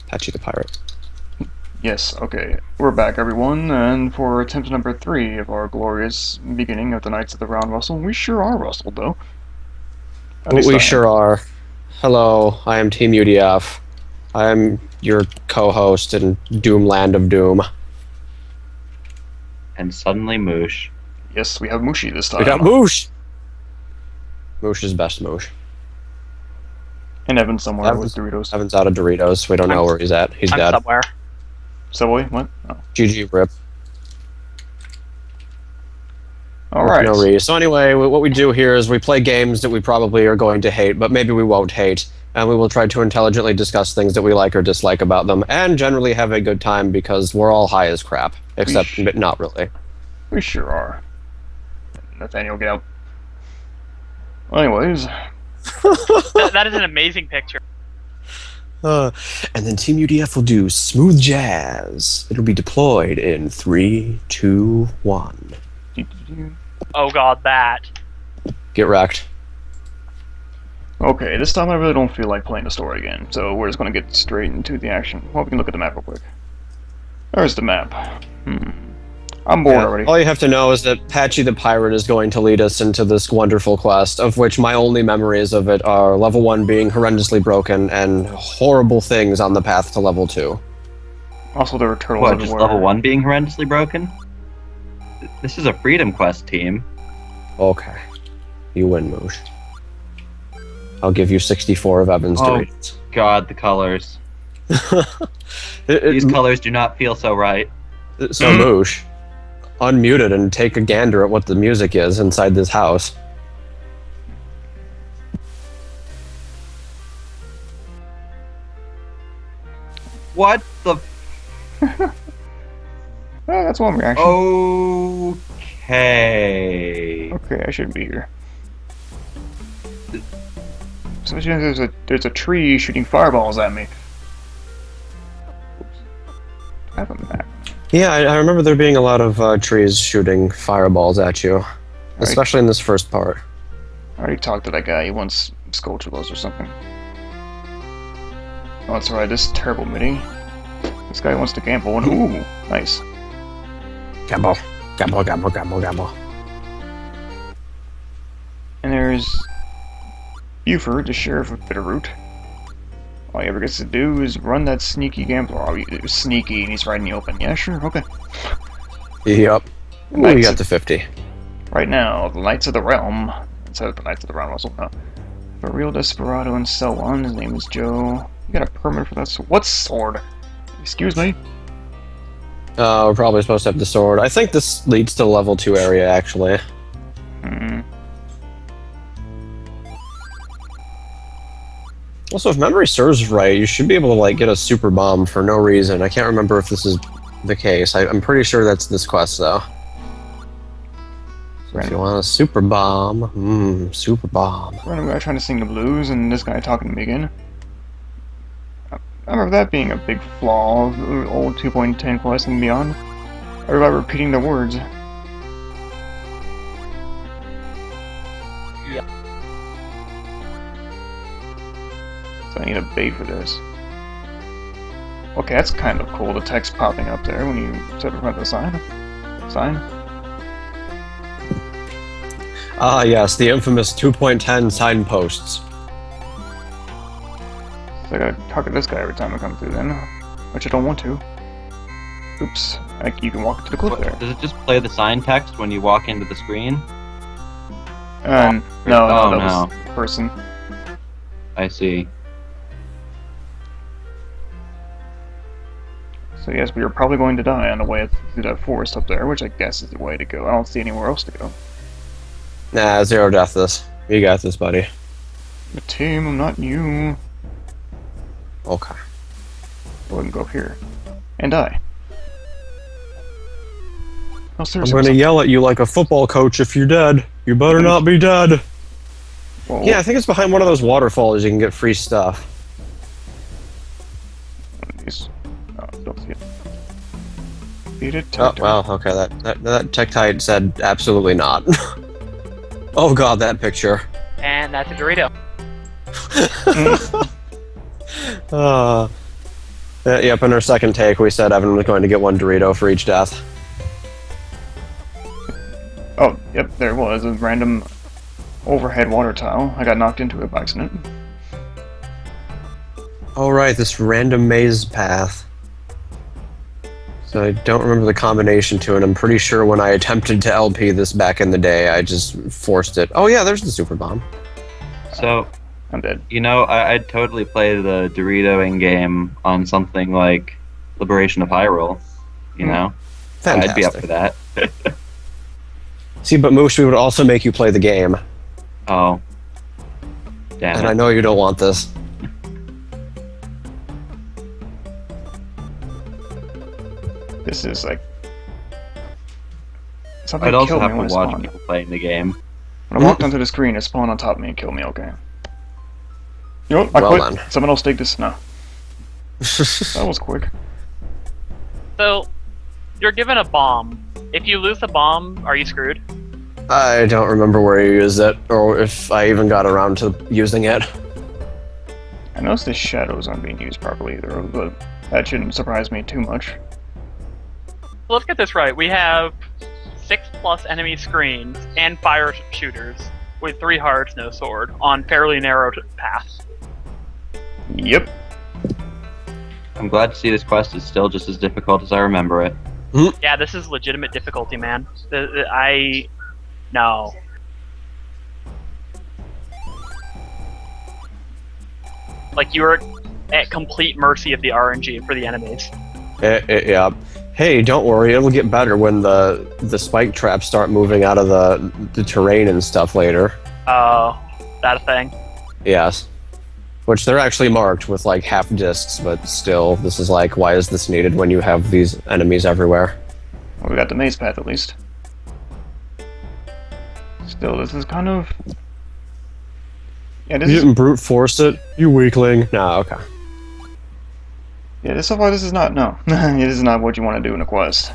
Patchy the pirate. Yes, okay. We're back, everyone, and for attempt number 3 of our glorious beginning of the Knights of the Round Rustle. We sure are rustled, though. At least We I am. sure are. Hello, I am Team UDF. I am your co-host in Doomland of Doom. And suddenly Moosh. Yes, we have Mushi this time. We got Moosh! Moosh is best Moosh. And Evan somewhere with Doritos. Evan's out of Doritos. We don't know where he's at. He's I'm dead. somewhere. Subway? What? Oh. GG rip. Alright. No reason. So anyway, what we do here is we play games that we probably are going to hate, but maybe we won't hate. And we will try to intelligently discuss things that we like or dislike about them, and generally have a good time because we're all high as crap. Except, but not really. We sure are. Nathaniel, get out. Well, anyways. That is an amazing picture. And then Team UDF will do Smooth Jazz. It'll be deployed in 3, 2, 1. Oh god, that. Get wrecked. Okay, this time I really don't feel like playing the story again, so we're just gonna get straight into the action. Well, we can look at the map real quick. There's the map. I'm bored already. All you have to know is that Patchy the Pirate is going to lead us into this wonderful quest, of which my only memories of it are level 1 being horrendously broken and horrible things on the path to level 2. Also, there were turtles What, everywhere. just level 1 being horrendously broken? This is a Freedom Quest team. Okay. You win, Moosh. I'll give you 64 of Evan's Doritos. God, the colors. These colors do not feel so right. So, Moosh, unmute it and take a gander at what the music is inside this house. What the? That's one reaction. Okay. Okay, I shouldn't be here. So there's a tree shooting fireballs at me. Oops. I have a map. Yeah, I remember there being a lot of trees shooting fireballs at you. Especially in this first part. I already talked to that guy. He wants Skulltulas or something. Oh, that's right. This is terrible MIDI. This guy wants to gamble. And ooh, nice. Gamble. Gamble, gamble, gamble, gamble. And there's Buford, the sheriff of Bitterroot. All he ever gets to do is run that sneaky gambler. Oh, he's sneaky and he's right in the open. Yeah, sure, okay. Yep. Ooh, we got to 50. Right now, the Knights of the Realm, instead of the Knights of the Round Rustle, no. A real desperado and so on. His name is Joe. You got a permit for that sword? What sword? Excuse me? We're probably supposed to have the sword. I think this leads to the level 2 area, actually. Also, if memory serves right, you should be able to, like, get a super bomb for no reason. I can't remember if this is the case. I'm pretty sure that's this quest, though. So if you want a super bomb, super bomb. Random guy trying to sing the blues, and this guy talking to me again. I remember that being a big flaw of the old 2.10 quest and beyond. Everybody repeating the words. Yep. So I need a bait for this. Okay, that's kind of cool, the text popping up there when you set in front of the sign. Ah, yes, the infamous 2.10 signposts. So I gotta talk to this guy every time I come through then, which I don't want to. Oops, you can walk to the cliff there. Does it just play the sign text when you walk into the screen? No, Oh, that no. was person. I see. So yes, we are probably going to die on the way through that forest up there, which I guess is the way to go. I don't see anywhere else to go. Nah, zero death this. You got this, buddy. The team, I'm not you. Okay. Go ahead and go up here. And die. Oh, I'm seriously. gonna yell at you like a football coach if you're dead. You better not be dead. Whoa. Yeah, I think it's behind one of those waterfalls you can get free stuff. Oh, don't see it. Beat it. Oh, well, okay, that Tektite said absolutely not. Oh god, that picture. And that's a Dorito. Yep, in our second take, we said Evan was going to get one Dorito for each death. Oh, yep, there it was. A random overhead water tile. I got knocked into it by accident. Oh, right, this random maze path. So I don't remember the combination to it. I'm pretty sure when I attempted to LP this back in the day, I just forced it. Oh, yeah, there's the super bomb. So, I'm dead. you know, I'd totally play the Dorito in-game on something like Liberation of Hyrule, you know? Fantastic. I'd be up for that. See, but Moosh, we would also make you play the game. Oh. Damn And it. I know you don't want this. This is like... Something I'd also killed have me to when it watch spawned. people playing the game. When I walked onto the screen, it spawned on top of me and killed me, okay. You know what? I Well quit. then. Someone else take this now. That was quick. So, you're given a bomb. If you lose the bomb, are you screwed? I don't remember where you used it, or if I even got around to using it. I noticed the shadows aren't being used properly either, but that shouldn't surprise me too much. So let's get this right. We have 6+ enemy screens and fire shooters with 3 hearts, no sword, on fairly narrow paths. Yep. I'm glad to see this quest is still just as difficult as I remember it. Yeah, this is legitimate difficulty, man. No. Like, you're at complete mercy of the RNG for the enemies. Yeah. Hey, don't worry, it'll get better when the spike traps start moving out of the terrain and stuff later. Oh, that a thing? Yes. Which they're actually marked with like half discs, but still, this is like, why is this needed when you have these enemies everywhere? Well, we got the maze path at least. Still, this is kind of... Yeah, this You is... didn't brute force it, you weakling. Nah, okay. Yeah, so far this is not... No. It is not what you want to do in a quest.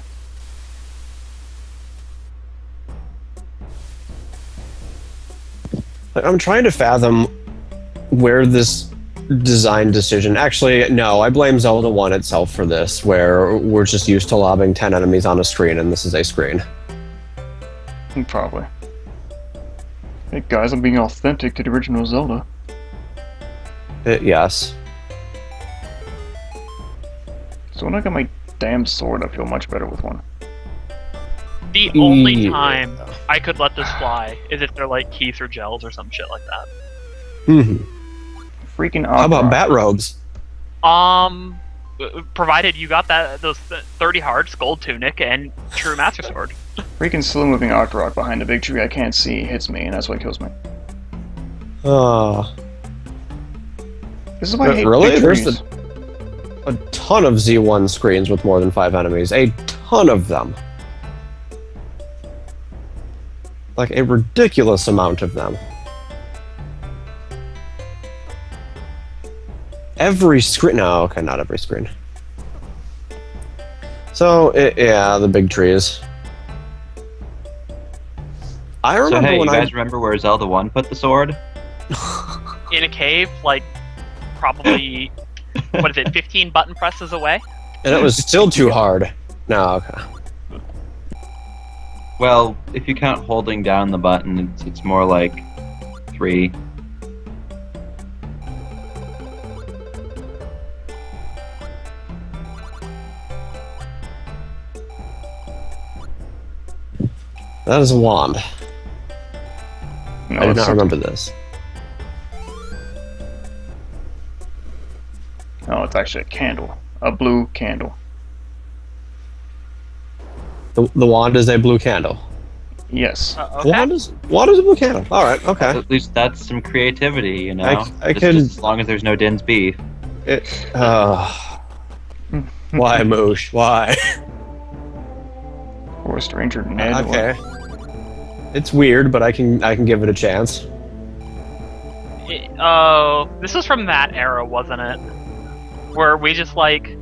I'm trying to fathom where this design decision... Actually, no, I blame Zelda 1 itself for this, where we're just used to lobbing 10 enemies on a screen, and this is a screen. Probably. Hey guys, I'm being authentic to the original Zelda. Yes. So when I got my damn sword, I feel much better with one. The only Yeah. time I could let this fly is if they're like keys or gels or some shit like that. Freaking How about Opera. bat robes? Provided you got those 30 hearts, gold tunic, and true master sword. Freaking slow-moving Octorok behind a big tree I can't see hits me, and that's what kills me. Oh. This is why I hate Really? big There's trees. a ton of Z1 screens with more than 5 enemies. A ton of them. Like a ridiculous amount of them. Every screen. No, okay, not every screen. So, yeah, the big trees. I So remember hey, you when guys remember where Zelda 1 put the sword? In a cave, like, probably, what is it, 15 button presses away? And it was still too hard. No, okay. Well, if you count holding down the button, it's more like 3. That is a wand. No, I did it's not something- remember this. No, it's actually a candle. A blue candle. The wand is a blue candle. Yes. Okay. Wand is a blue candle. All right, okay. At least that's some creativity, you know? I Just could- as long as there's no Din's beef. Why, Moosh? Why? Or a stranger Ned. Okay. It's weird, but I can give it a chance. Oh, this was from that era, wasn't it? Where we just, like,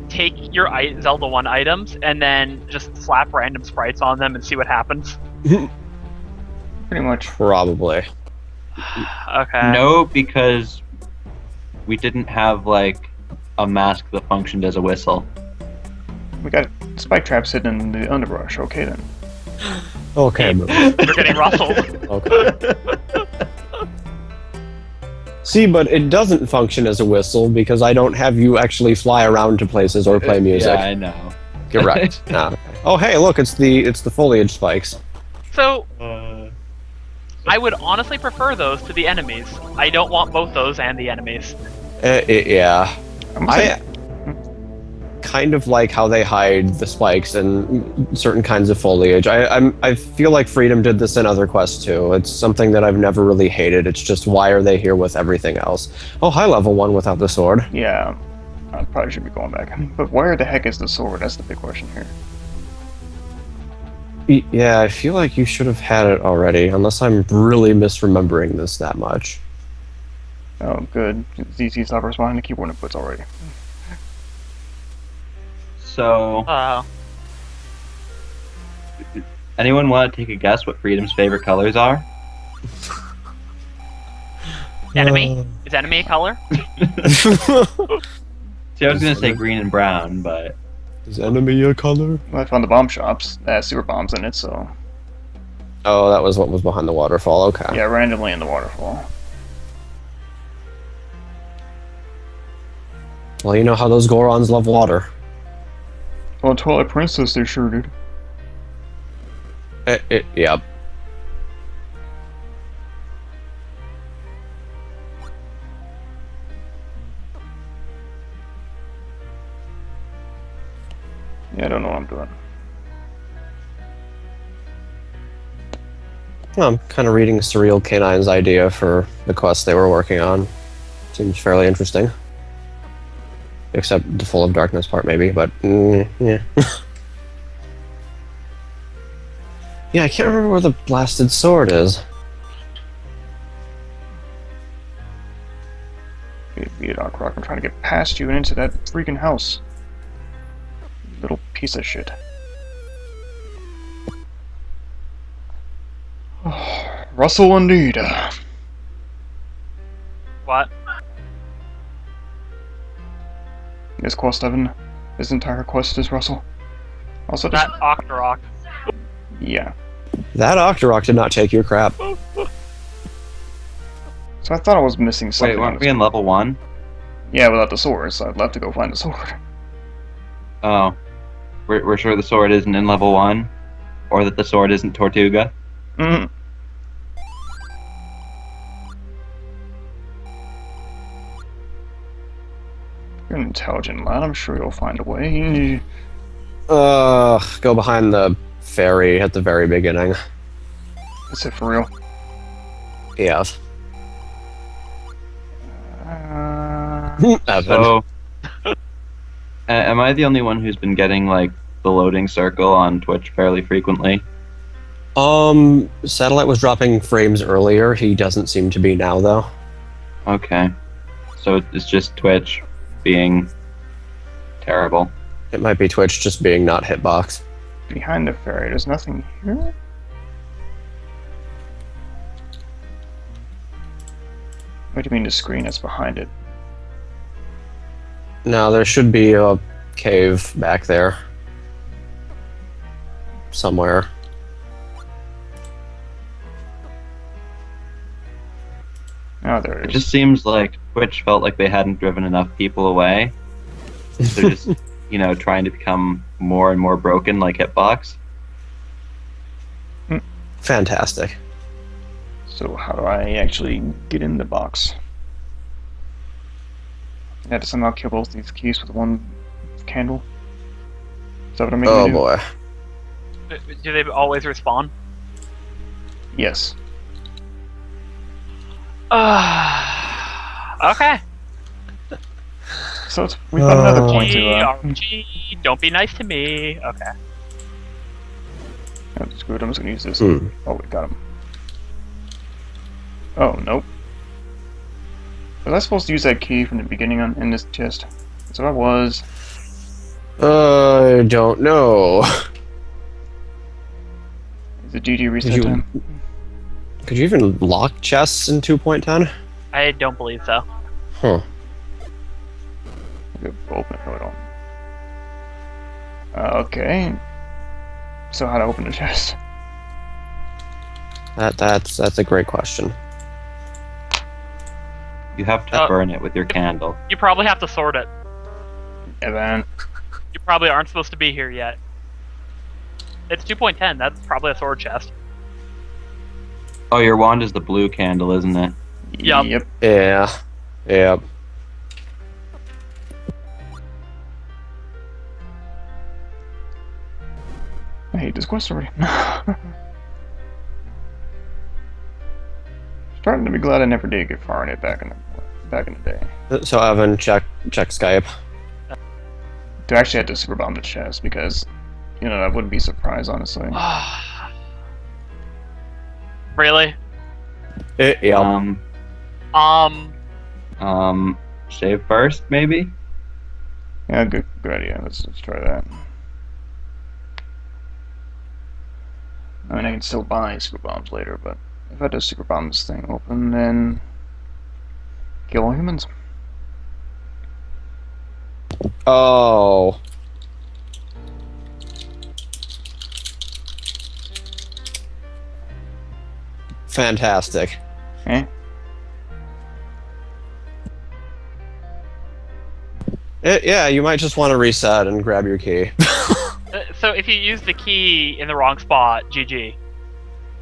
take your Zelda 1 items and then just slap random sprites on them and see what happens. Pretty much. Probably. Okay. No, because we didn't have, like, a mask that functioned as a whistle. We got spike traps hidden in the underbrush. Okay then. Okay, but You're getting rustled. okay. See, but it doesn't function as a whistle because I don't have you actually fly around to places or play music. Yeah, I know. Correct. No. Oh, hey, look, it's the foliage spikes. So, I would honestly prefer those to the enemies. I don't want both those and the enemies. Yeah. I'm I kind of like how they hide the spikes and certain kinds of foliage. I feel like Freedom did this in other quests too. It's something that I've never really hated. It's just why are they here with everything else? Oh, high level one without the sword. Yeah, I probably should be going back. But where the heck is the sword? That's the big question here. Yeah, I feel like you should have had it already, unless I'm really misremembering this that much. Oh, good. ZZ suffers behind the keyboard inputs already. So, anyone want to take a guess what Freedom's favorite colors are? Enemy? Is enemy a color? See, I was going to say green and brown, but... Is enemy a color? Well, I found the bomb shops that has super bombs in it, so... Oh, that was what was behind the waterfall, okay. Yeah, randomly in the waterfall. Well, you know how those Gorons love water. Well, Twilight Princess, they sure did. Yep. Yeah, I don't know what I'm doing. Well, I'm kind of reading Surreal Canine's idea for the quest they were working on. Seems fairly interesting. Except the Full of Darkness part, maybe, but yeah. Yeah, I can't remember where the blasted sword is. Be it Rock, I'm trying to get past you and into that freaking house. Little piece of shit. Rustle indeed. What? This quest, Evan. This entire quest is Rustle. Also, just... That Octorok. Yeah. That Octorok did not take your crap. So I thought I was missing something. Wait, weren't we in level 1? Yeah, without the sword, so I'd love to go find the sword. Oh. We're sure the sword isn't in level 1? Or that the sword isn't Tortuga? Mm-hmm. You're an intelligent lad, I'm sure you'll find a way. Go behind the ferry at the very beginning. Is it for real? Yes. Evan. So, am I the only one who's been getting, like, the loading circle on Twitch fairly frequently? Satellite was dropping frames earlier. He doesn't seem to be now, though. Okay. So it's just Twitch being terrible. It might be Twitch just being not hitbox. Behind the ferry, there's nothing here? What do you mean the screen that's behind it? No, there should be a cave back there. Somewhere. Oh, there It it is. just seems like Twitch felt like they hadn't driven enough people away. They're just, trying to become more and more broken like Hitbox. Fantastic. So how do I actually get in the box? I had to somehow kill both these keys with one candle. Is that what I'm making Oh do? boy. Do they always respawn? Yes. Okay. So we found another point to... RNG, don't be nice to me. Okay. Oh, screw it, I'm just gonna use this. Hmm. Oh, we got him. Oh, nope. Was I supposed to use that key from the beginning in this chest? That's what I was. I don't know. Is it GG reset you- time? Could you even lock chests in 2.10? I don't believe so. Huh. Good, open it. No, I don't. Okay. So how to open the chest? That's a great question. You have to burn it with your candle. You probably have to sort it. Evan. You probably aren't supposed to be here yet. It's 2.10. That's probably a sword chest. Oh, your wand is the blue candle, isn't it? Yep. Yep. Yeah. Yeah. I hate this quest already. Starting to be glad I never did get far in it back in the day. So Evan, check Skype. To actually have to super bomb the chest because, you know, I wouldn't be surprised honestly. Really? Yeah. Save first, maybe? Yeah, good idea. Let's try that. I mean, I can still buy super bombs later, but if I just super bomb this thing open, then kill all humans. Oh. Fantastic. Eh? Yeah, you might just want to reset and grab your key. So if you use the key in the wrong spot, GG.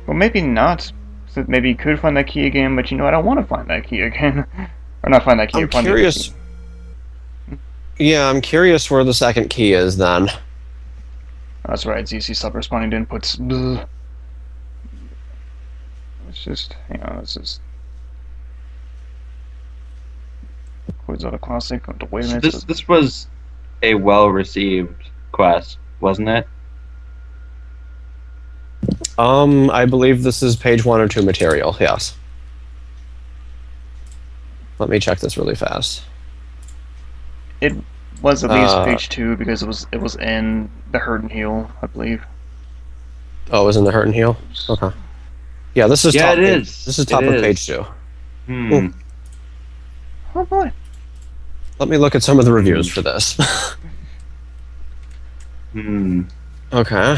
Well, maybe not. So maybe you could find that key again, but you know, I don't want to find that key again. Or not find that key. I'm find curious. The key. Yeah, I'm curious where the second key is then. That's right. ZC stopped responding to inputs. Ugh. Let's just hang on. Let's just. Quiz Auto Classic. Wait a So minute. this was a well-received quest, wasn't it? I believe this is page 1 or 2 material, yes. Let me check this really fast. It was at least page 2 because it was in the Hurt and Heal, I believe. Oh, it was in the Hurt and Heal? Okay. Yeah, this is Yeah, top it page. is. This is It top of is. page 2. Hmm. Oh boy. Let me look at some of the reviews for this. Hmm. Okay.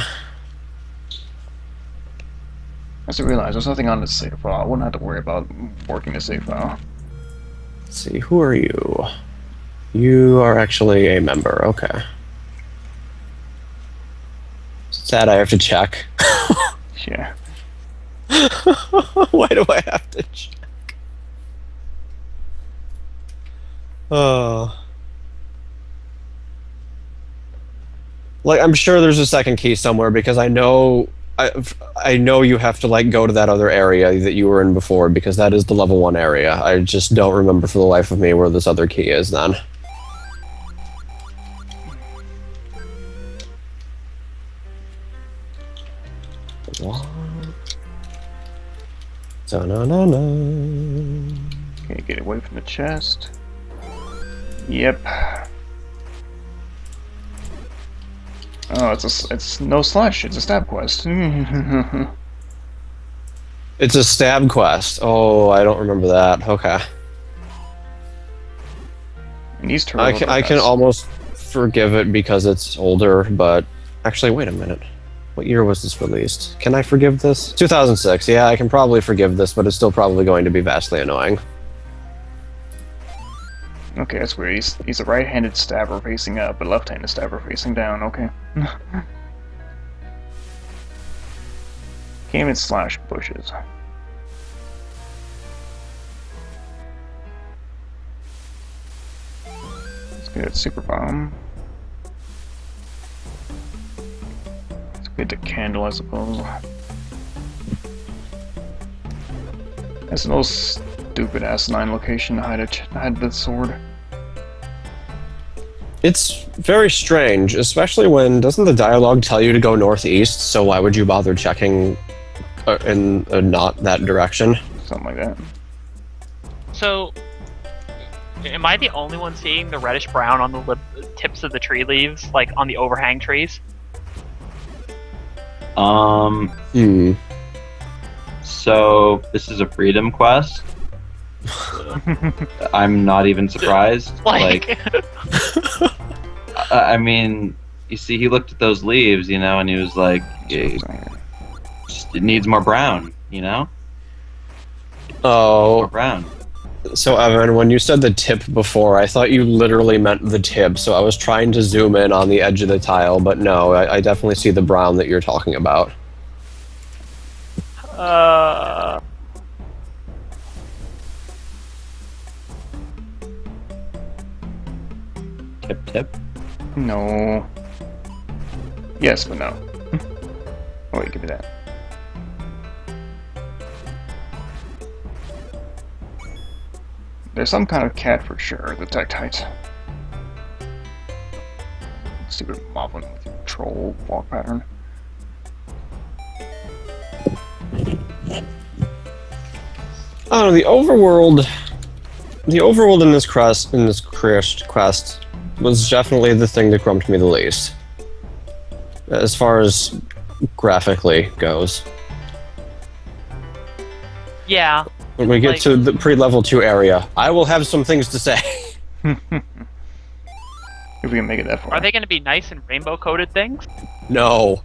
I just realized there's nothing on the save file. I wouldn't have to worry about working the save file. Let's see, who are you? You are actually a member, okay. Sad I have to check. Yeah. Why do I have to check? Oh. Like, I'm sure there's a second key somewhere because I know you have to like go to that other area that you were in before because that is the level 1 area. I just don't remember for the life of me where this other key is then. What? Da-na-na-na. Okay, get away from the chest. Yep. Oh, it's no slash. It's a stab quest. It's a stab quest. Oh, I don't remember that. Okay. And these I can almost forgive it because it's older, but actually, wait a minute. What year was this released? Can I forgive this? 2006. Yeah, I can probably forgive this, but it's still probably going to be vastly annoying. Okay, that's weird. He's a right-handed stabber facing up, but left-handed stabber facing down. Okay. Came in slash bushes. Let's get super bomb. Let's get the candle, I suppose. That's an old stupid asinine location to hide the sword. It's very strange, especially when doesn't the dialogue tell you to go northeast? So why would you bother checking in not that direction? Something like that. So, am I the only one seeing the reddish brown on the tips of the tree leaves, like on the overhang trees? So this is a freedom quest. I'm not even surprised. Like I mean, you see, he looked at those leaves, you know, and he was like, it needs more brown, you know? More Oh, brown. so Evan, when you said the tip before, I thought you literally meant the tip, so I was trying to zoom in on the edge of the tile, but no, I definitely see the brown that you're talking about. Tip. No. Yes, but no. Oh, wait, give me that. There's some kind of cat for sure, the Tektite. Stupid moblin with your troll walk pattern. I don't know, the overworld in this quest was definitely the thing that grumped me the least. As far as graphically goes. Yeah. When we get Like- to the pre-level 2 area, I will have some things to say. If we can make it that far. Are they going to be nice and rainbow-coated things? No.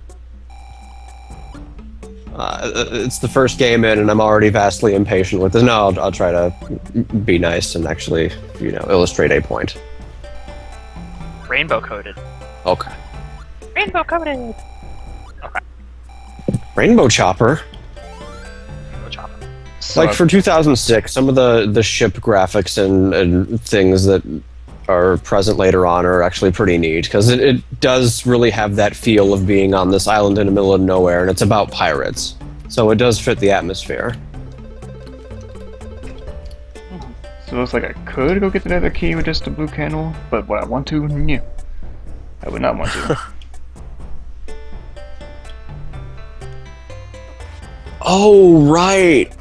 It's the first game in, and I'm already vastly impatient with this. No, I'll try to be nice and actually, you know, illustrate a point. Rainbow-coated. Okay. Rainbow-coated! Rainbow Chopper. Rainbow chopper. So, Like for 2006, some of the ship graphics and things that are present later on are actually pretty neat, because it does really have that feel of being on this island in the middle of nowhere, and it's about pirates. So it does fit the atmosphere. So it looks like I could go get the other key with just a blue candle, but would I want to? No. I would not want to. Oh, right!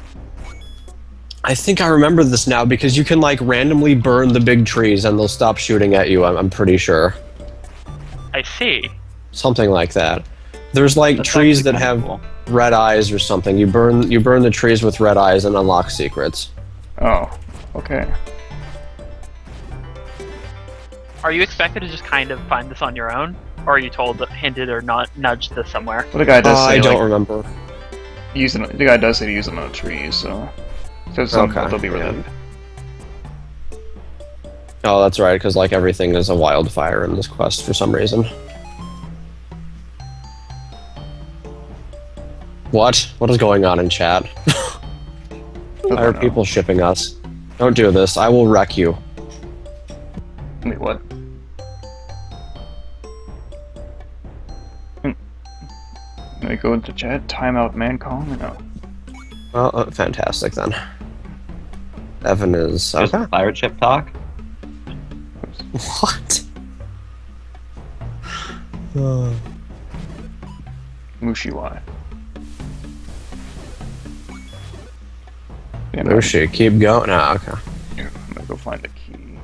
I think I remember this now, because you can like randomly burn the big trees and they'll stop shooting at you, I'm pretty sure. I see. Something like that. There's like That's trees actually that kinda have cool. red eyes or something. You burn the trees with red eyes and unlock secrets. Oh, okay. Are you expected to just kind of find this on your own? Or are you told, hinted, or not nudged this somewhere? Well, the guy does say I don't like, remember. the guy does say to use them on trees, so at some Okay, point they'll be yeah. relieved. Oh, that's right, because like everything is a wildfire in this quest for some reason. What? What is going on in chat? Why are people shipping us? Don't do this. I will wreck you. Wait, what? Let me go into chat. Timeout Mancong? No. Well, fantastic then. Evan is Just okay. pirate ship talk. What? Mushiwai. Yeah, Oh shit! Keep going. Ah, okay. I'm gonna go find the key.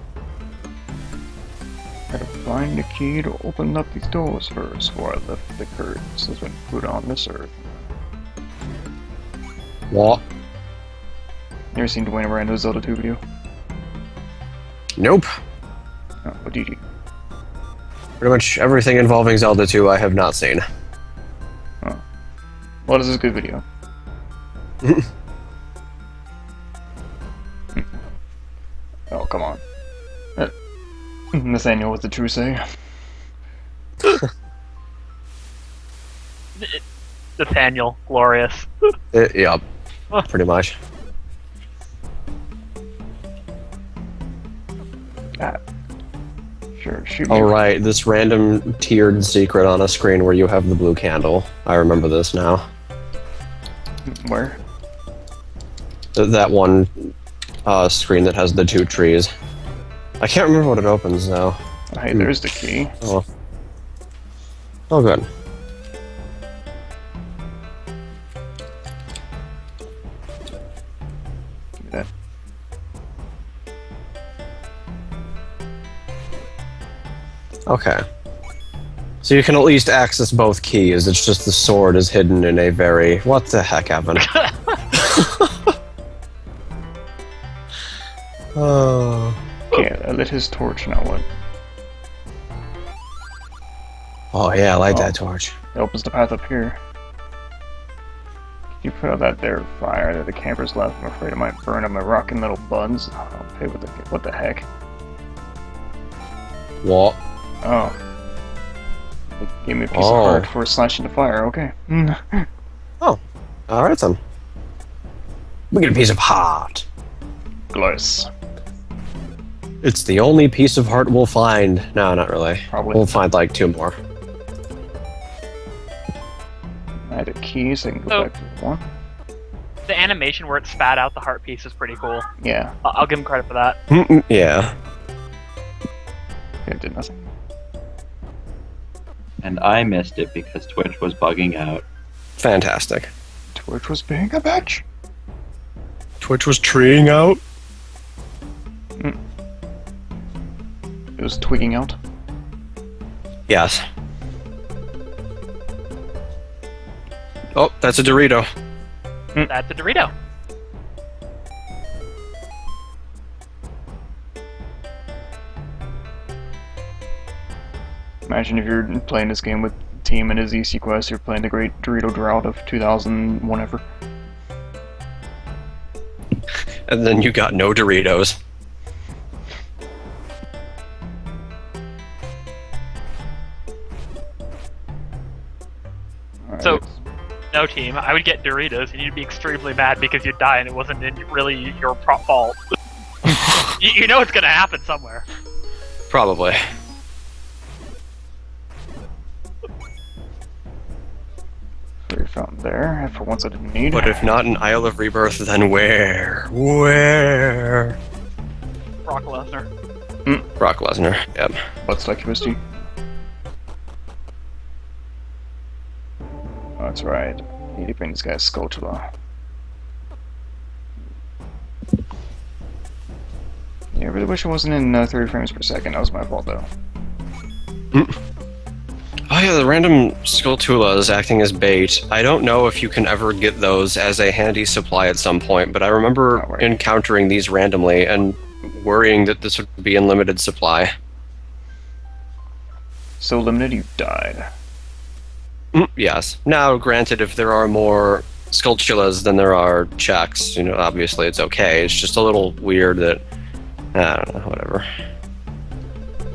Gotta find the key to open up these doors first before I lift the curtains that's been put on this earth. What? You ever seen Dwayne Miranda's Zelda 2 video? Nope. Oh, what do you do? Pretty much everything involving Zelda 2 I have not seen. Well, this is a good video. Oh, come on. Nathaniel with the true say. Nathaniel, glorious. Yep. Pretty much. Sure, shoot me. All right, this random tiered secret on a screen where you have the blue candle. I remember this now. Where? That one screen that has the two trees. I can't remember what it opens though. Oh, hey, there's the key. Oh. Oh, good. Give me that. Okay. So you can at least access both keys. It's just the sword is hidden in a very... What the heck, Evan? Oh. Okay, I lit his torch, now what? Oh yeah, I like Oh. that torch. It opens the path up here. If you put out that there fire that the campers left, I'm afraid it might burn up my rocking little buns. Okay, what the heck? What? Oh. It gave me a piece of Oh. heart for slashing the fire, okay. Alright then. We get a piece of heart. Glass. It's the only piece of heart we'll find. No, not really. Probably. We'll find like 2 more. I had a key so I can go Oh. back to the one. The animation where it spat out the heart piece is pretty cool. Yeah. I'll give him credit for that. Yeah. It did nothing. And I missed it because Twitch was bugging out. Fantastic. Twitch was being a bitch. Twitch was treeing out. It was twigging out. Yes. Oh, that's a Dorito. That's a Dorito. Imagine if you're playing this game with Team and his EC Quest, you're playing the Great Dorito Drought of 2000 whenever. And then you got no Doritos. Alright, So, no team, I would get Doritos and you'd be extremely mad because you'd die and it wasn't really your fault. You know it's gonna happen somewhere. Probably. we found there. For once I didn't need. But if not an Isle of Rebirth, then where? Where? Brock Lesnar. Brock Lesnar. Yep. Butt stuck USD. Oh, that's right. Need to bring this guy a Skulltula. Yeah, I really wish I wasn't in 30 frames per second. That was my fault, though. Oh yeah, the random Skulltulas acting as bait. I don't know if you can ever get those as a handy supply at some point, but I remember Oh, right. encountering these randomly and worrying that this would be in limited supply. So limited, you died. Yes. Now, granted, if there are more Skulltulas than there are checks, obviously it's okay. It's just a little weird that, I don't know, whatever.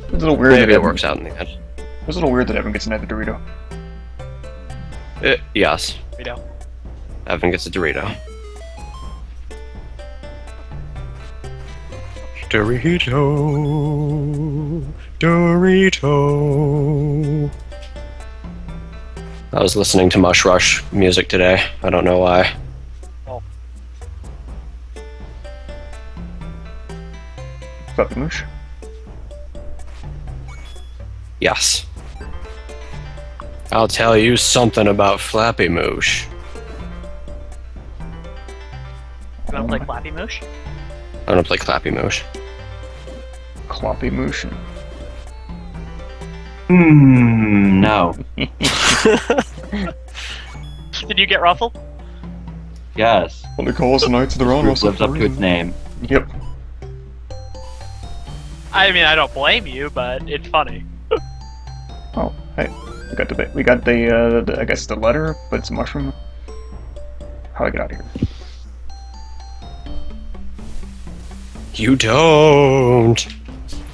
It's a little weird. Maybe that it Evan- works out in the end. It's a little weird that Evan gets another Dorito. Yes. Dorito. Evan gets a Dorito. Dorito. I was listening to Mush Rush music today. I don't know why. Puppy Moosh. Yes. I'll tell you something about Flappy Moosh. You wanna play Flappy Moosh? I'm gonna play Clappy Moosh. Cloppy Moosh. No. Did you get Russell? Yes. Well, they call us the Knights of the Round Group lives up to its name. Yep. I mean, I don't blame you, but it's funny. Oh, hey. We got the I guess the letter, but it's a mushroom. How do I get out of here? You don't.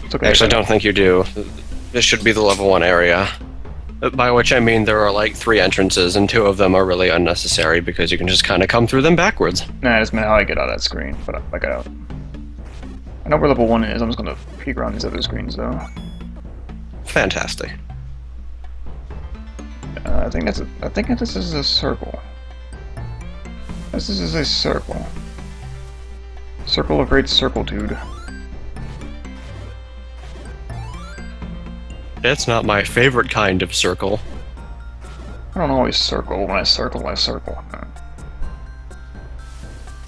It's okay. Actually, I don't think you do. This should be the level 1 area. By which I mean there are like 3 entrances, and 2 of them are really unnecessary because you can just kind of come through them backwards. Nah, I just meant how I get out of that screen, but I got out. I know where level 1 is. I'm just gonna peek around these other screens though. Fantastic. I think this is a circle. This is a circle. Circle of great circlitude. It's not my favorite kind of circle. I don't always circle. When I circle, I circle.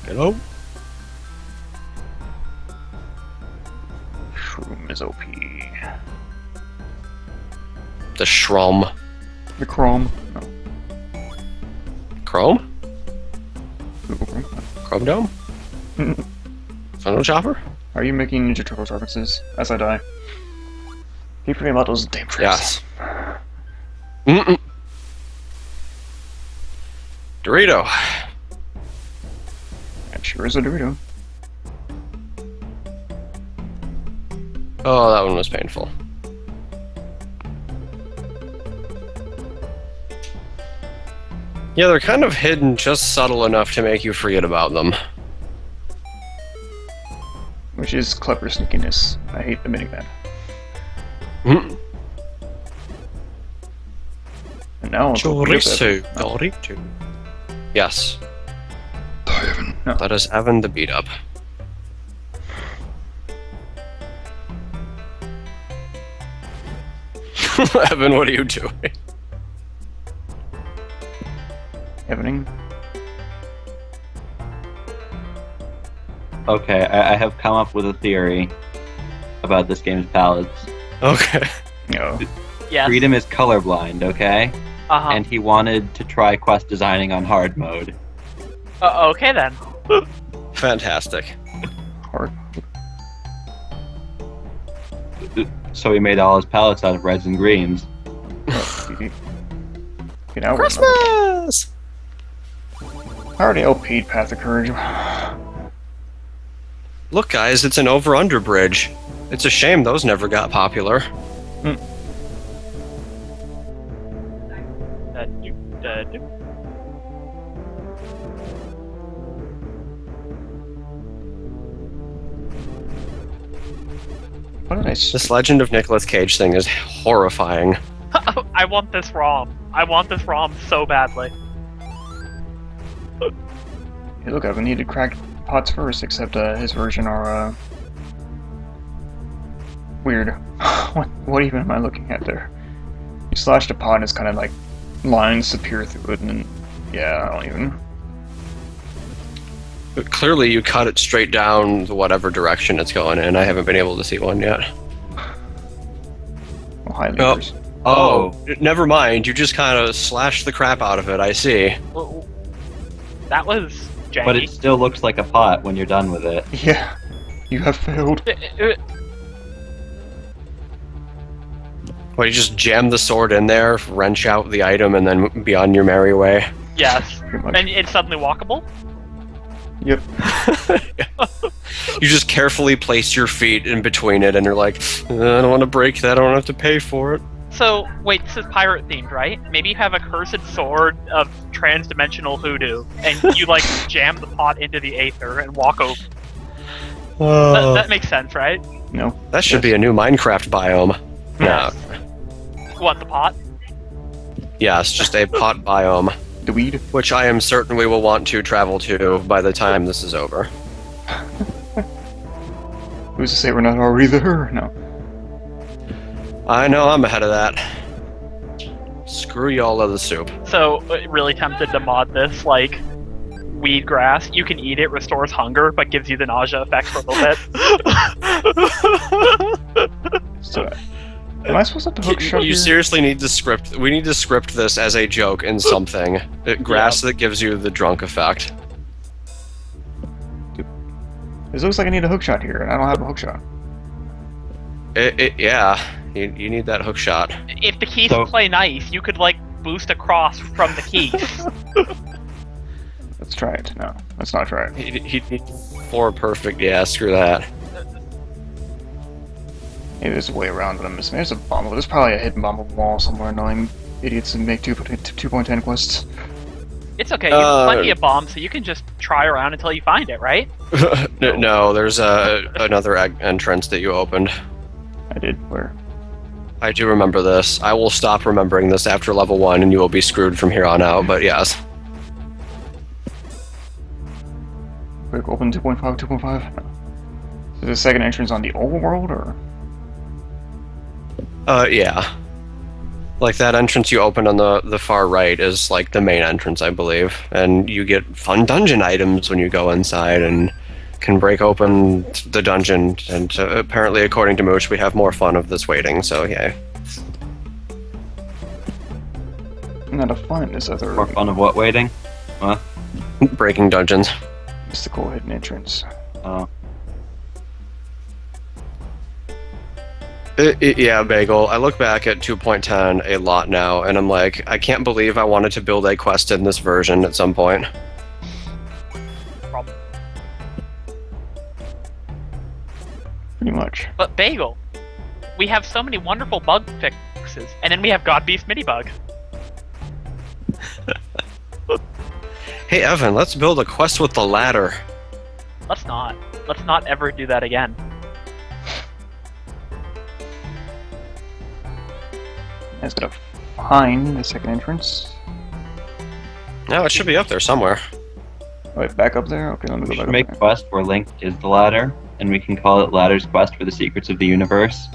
Hello? Shroom is OP. The Shrum. The Chrome. No. Chrome? Google Chrome. Chrome Dome? Funnel Chopper? Are you making Ninja Turtles references as I die? Keep forgetting about those damn tricks. Yes. Mm-mm. Dorito. That sure is a Dorito. Oh, that one was painful. Yeah, they're kind of hidden just subtle enough to make you forget about them. Which is clever sneakiness. I hate admitting that. Mm. And now it's a weird Chorizo, bit. Oh, Dorito. Yes, no. that is Evan the beat up. Evan, what are you doing? Evening. Okay, I have come up with a theory about this game's palettes. Okay. No. Yes. Freedom is colorblind, okay? Uh-huh. And he wanted to try quest designing on hard mode. Okay then. Fantastic. Hard. So he made all his palettes out of reds and greens. Get out. Christmas! I already LP'd Path of Courage. Look, guys, it's an over-under bridge. It's a shame those never got popular. What did I This Legend of Nicolas Cage thing is horrifying. I want this ROM. I want this ROM so badly. Hey, look, I've needed cracked pots first, except his version are weird. what even am I looking at there? You slash the pot and it's kind of like lines appear through it, and then yeah, I don't even. But clearly, you cut it straight down to whatever direction it's going in. I haven't been able to see one yet. Well, hi, leaders. Oh, never mind. You just kind of slashed the crap out of it. I see. That was janky. But it still looks like a pot when you're done with it. Yeah, you have failed. Well, you just jam the sword in there, wrench out the item, and then be on your merry way. Yes. Pretty much. And it's suddenly walkable? Yep. You just carefully place your feet in between it, and you're like, I don't want to break that. I don't have to pay for it. So, wait, this is pirate themed, right? Maybe you have a cursed sword of trans-dimensional hoodoo, and you, like, jam the pot into the aether and walk over. That makes sense, right? No. That should be a new Minecraft biome. Yes. What, the pot? Yes, just a pot biome, The weed. which I am certain we will want to travel to by the time this is over. Who's to say we're not already there? No. I know I'm ahead of that. Screw y'all of the soup. So, really tempted to mod this, like, weed grass. You can eat it, restores hunger, but gives you the nausea effect for a little bit. So, am I supposed to have the hook shot You here? seriously need to script. We need to script this as a joke in something. Grass that gives you the drunk effect. This looks like I need a hook shot here, and I don't have a hook shot. Yeah, you need that hook shot. If the keys So- play nice, you could, like, boost across from the keys. Let's try it. No, let's not try it. He need 4 perfect. Yeah, screw that. Maybe there's a way around it. I'm missing. There's a bomb. There's probably a hidden bomb wall somewhere. Annoying idiots and make 2.10 quests. It's okay, you have plenty of bombs, so you can just try around until you find it, right? No, there's another entrance that you opened. I did. Where? I do remember this. I will stop remembering this after level 1, and you will be screwed from here on out, but yes. Quick, open 2.5, 2.5. No. Is the second entrance on the overworld, or? Yeah. Like, that entrance you opened on the far right is, like, the main entrance, I believe. And you get fun dungeon items when you go inside and can break open the dungeon. And apparently, according to Mooch, we have more fun of this waiting, so yay. Not a fun in this other For fun of what waiting? Huh? Breaking dungeons. mystical hidden entrance. Oh. Yeah, Bagel. I look back at 2.10 a lot now, and I'm like, I can't believe I wanted to build a quest in this version at some point. Problem. Pretty much. But Bagel, we have so many wonderful bug fixes, and then we have God Beast Minibug. Hey, Evan, let's build a quest with the ladder. Let's not. Let's not ever do that again. I just gotta find the second entrance. No, it should be up there somewhere. Oh, wait, back up there? Okay, let me We go back should up make a there. quest where Link is the ladder, and we can call it Ladder's Quest for the Secrets of the Universe.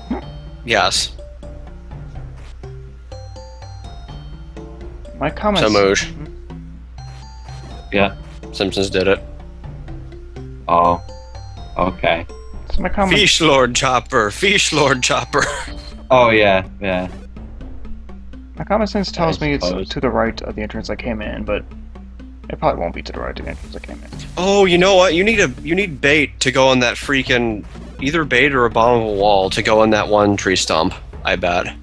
Yes. My comments... Samoosh. Yeah. Simpsons did it. Oh. Okay. So my comments... Fish Lord Chopper! Fish Lord Chopper! Oh, yeah, yeah. My common sense tells me it's suppose. to the right of the entrance I came in, but it probably won't be to the right of the entrance I came in. Oh, you know what? You need bait to go on that freaking... Either bait or a bottom of a wall to go on that one tree stump, I bet.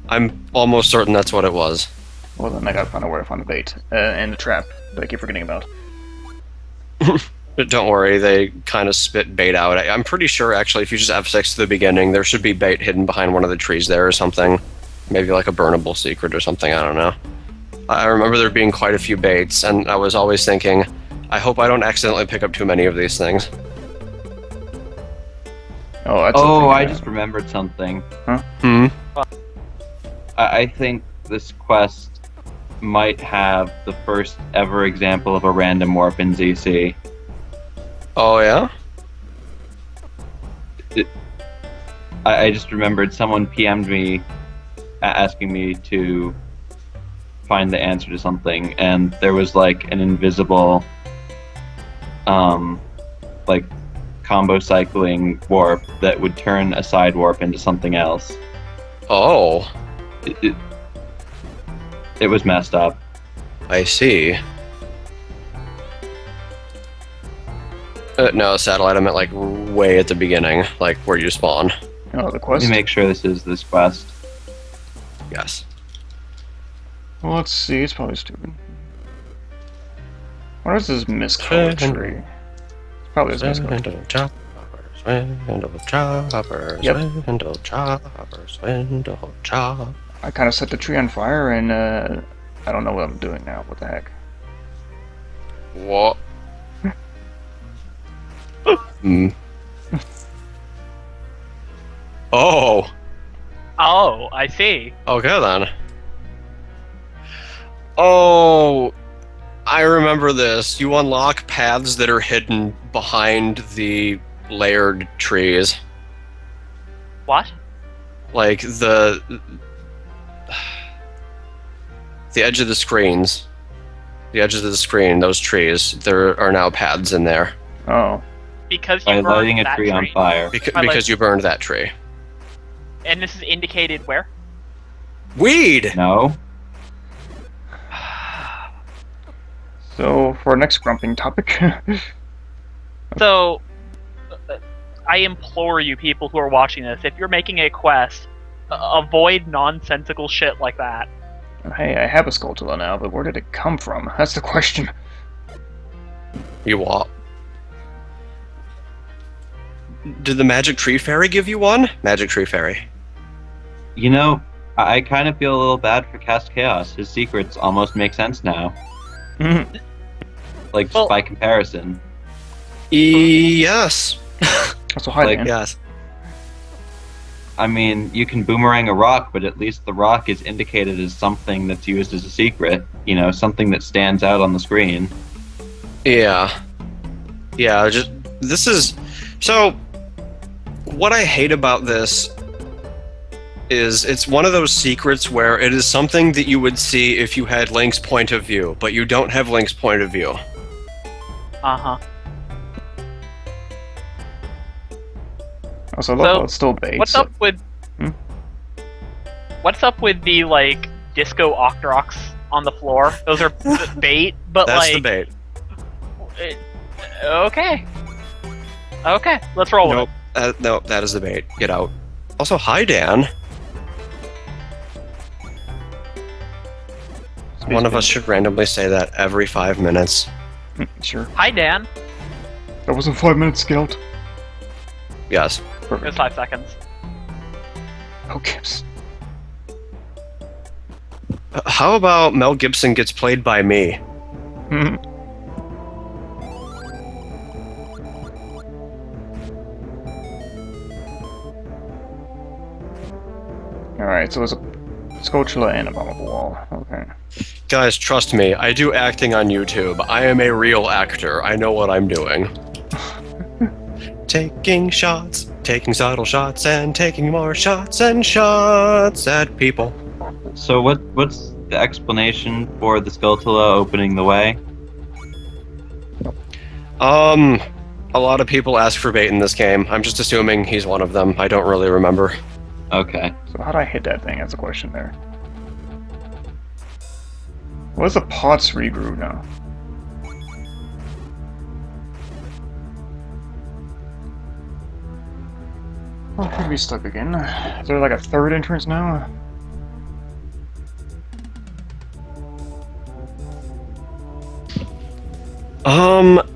I'm almost certain that's what it was. Well, then I gotta find out where to find the bait and the trap that I keep forgetting about. But don't worry, they kind of spit bait out. I'm pretty sure, actually, if you just F6 to the beginning, there should be bait hidden behind one of the trees there or something. Maybe like a burnable secret or something, I don't know. I remember there being quite a few baits, and I was always thinking, I hope I don't accidentally pick up too many of these things. Oh, that's Oh, I just remembered something. Hmm? I think this quest might have the first ever example of a random warp in ZC. Oh, yeah? I just remembered someone PM'd me asking me to find the answer to something, and there was like an invisible like combo cycling warp that would turn a side warp into something else. Oh, It was messed up. I see. No, satellite, I meant like way at the beginning, like where you spawn. Oh, the Let quest? me make sure this is this quest. Yes. Well, let's see, it's probably stupid. What is this miscolored tree? It's probably this miscolored. Swindle chopper, swindle chopper, Yep. swindle chopper, swindle chopper. I kind of set the tree on fire, and I don't know what I'm doing now. What the heck? What? Hmm. Oh, Oh, I see. okay then. Oh, I remember this. You unlock paths that are hidden behind the layered trees. What? Like the edge of the screens. The edges of the screen, those trees, there are now paths in there. Oh. Because By you burned lighting a that tree on fire. Because you burned that tree. And this is indicated where? Weed! No? So, for our next grumping topic... So, I implore you, people who are watching this, if you're making a quest, avoid nonsensical shit like that. hey, I have a Skulltula now, but where did it come from? That's the question. You what? Did the Magic Tree Fairy give you one? Magic Tree Fairy. You know, I kind of feel a little bad for Cast Chaos. His secrets almost make sense now. Like, just Well- by comparison. Yes. Also, hi, Like, man. Yes. I mean, you can boomerang a rock, but at least the rock is indicated as something that's used as a secret. You know, something that stands out on the screen. Yeah. Yeah, just... This is... So... What I hate about this is it's one of those secrets where it is something that you would see if you had Link's point of view, but you don't have Link's point of view. Uh-huh. Also, look, So, it's still bait. What's so- up with... Hmm? What's up with the, like, disco octoroks on the floor? Those are bait, but, That's like... the bait. Okay. Okay, let's roll with Nope. No, that is the bait. Get out. Also, hi, Dan. One of us should randomly say that every 5 minutes. Sure. Hi, Dan. That wasn't 5 minutes, Scout. Yes. It was 5 seconds. Oh, Gibbs. How about Mel Gibson gets played by me? Alright, so it's a Scoutula and a bombable wall. Okay. Guys, trust me, I do acting on YouTube. I am a real actor. I know what I'm doing. Taking shots, taking subtle shots, and taking more shots and shots at people. So what's the explanation for the Skulltula opening the way? A lot of people ask for bait in this game. I'm just assuming he's one of them. I don't really remember. Okay. So how do I hit that thing? That's a question there. What if the pots regrew now? Oh, could be stuck again. Is there like a third entrance now?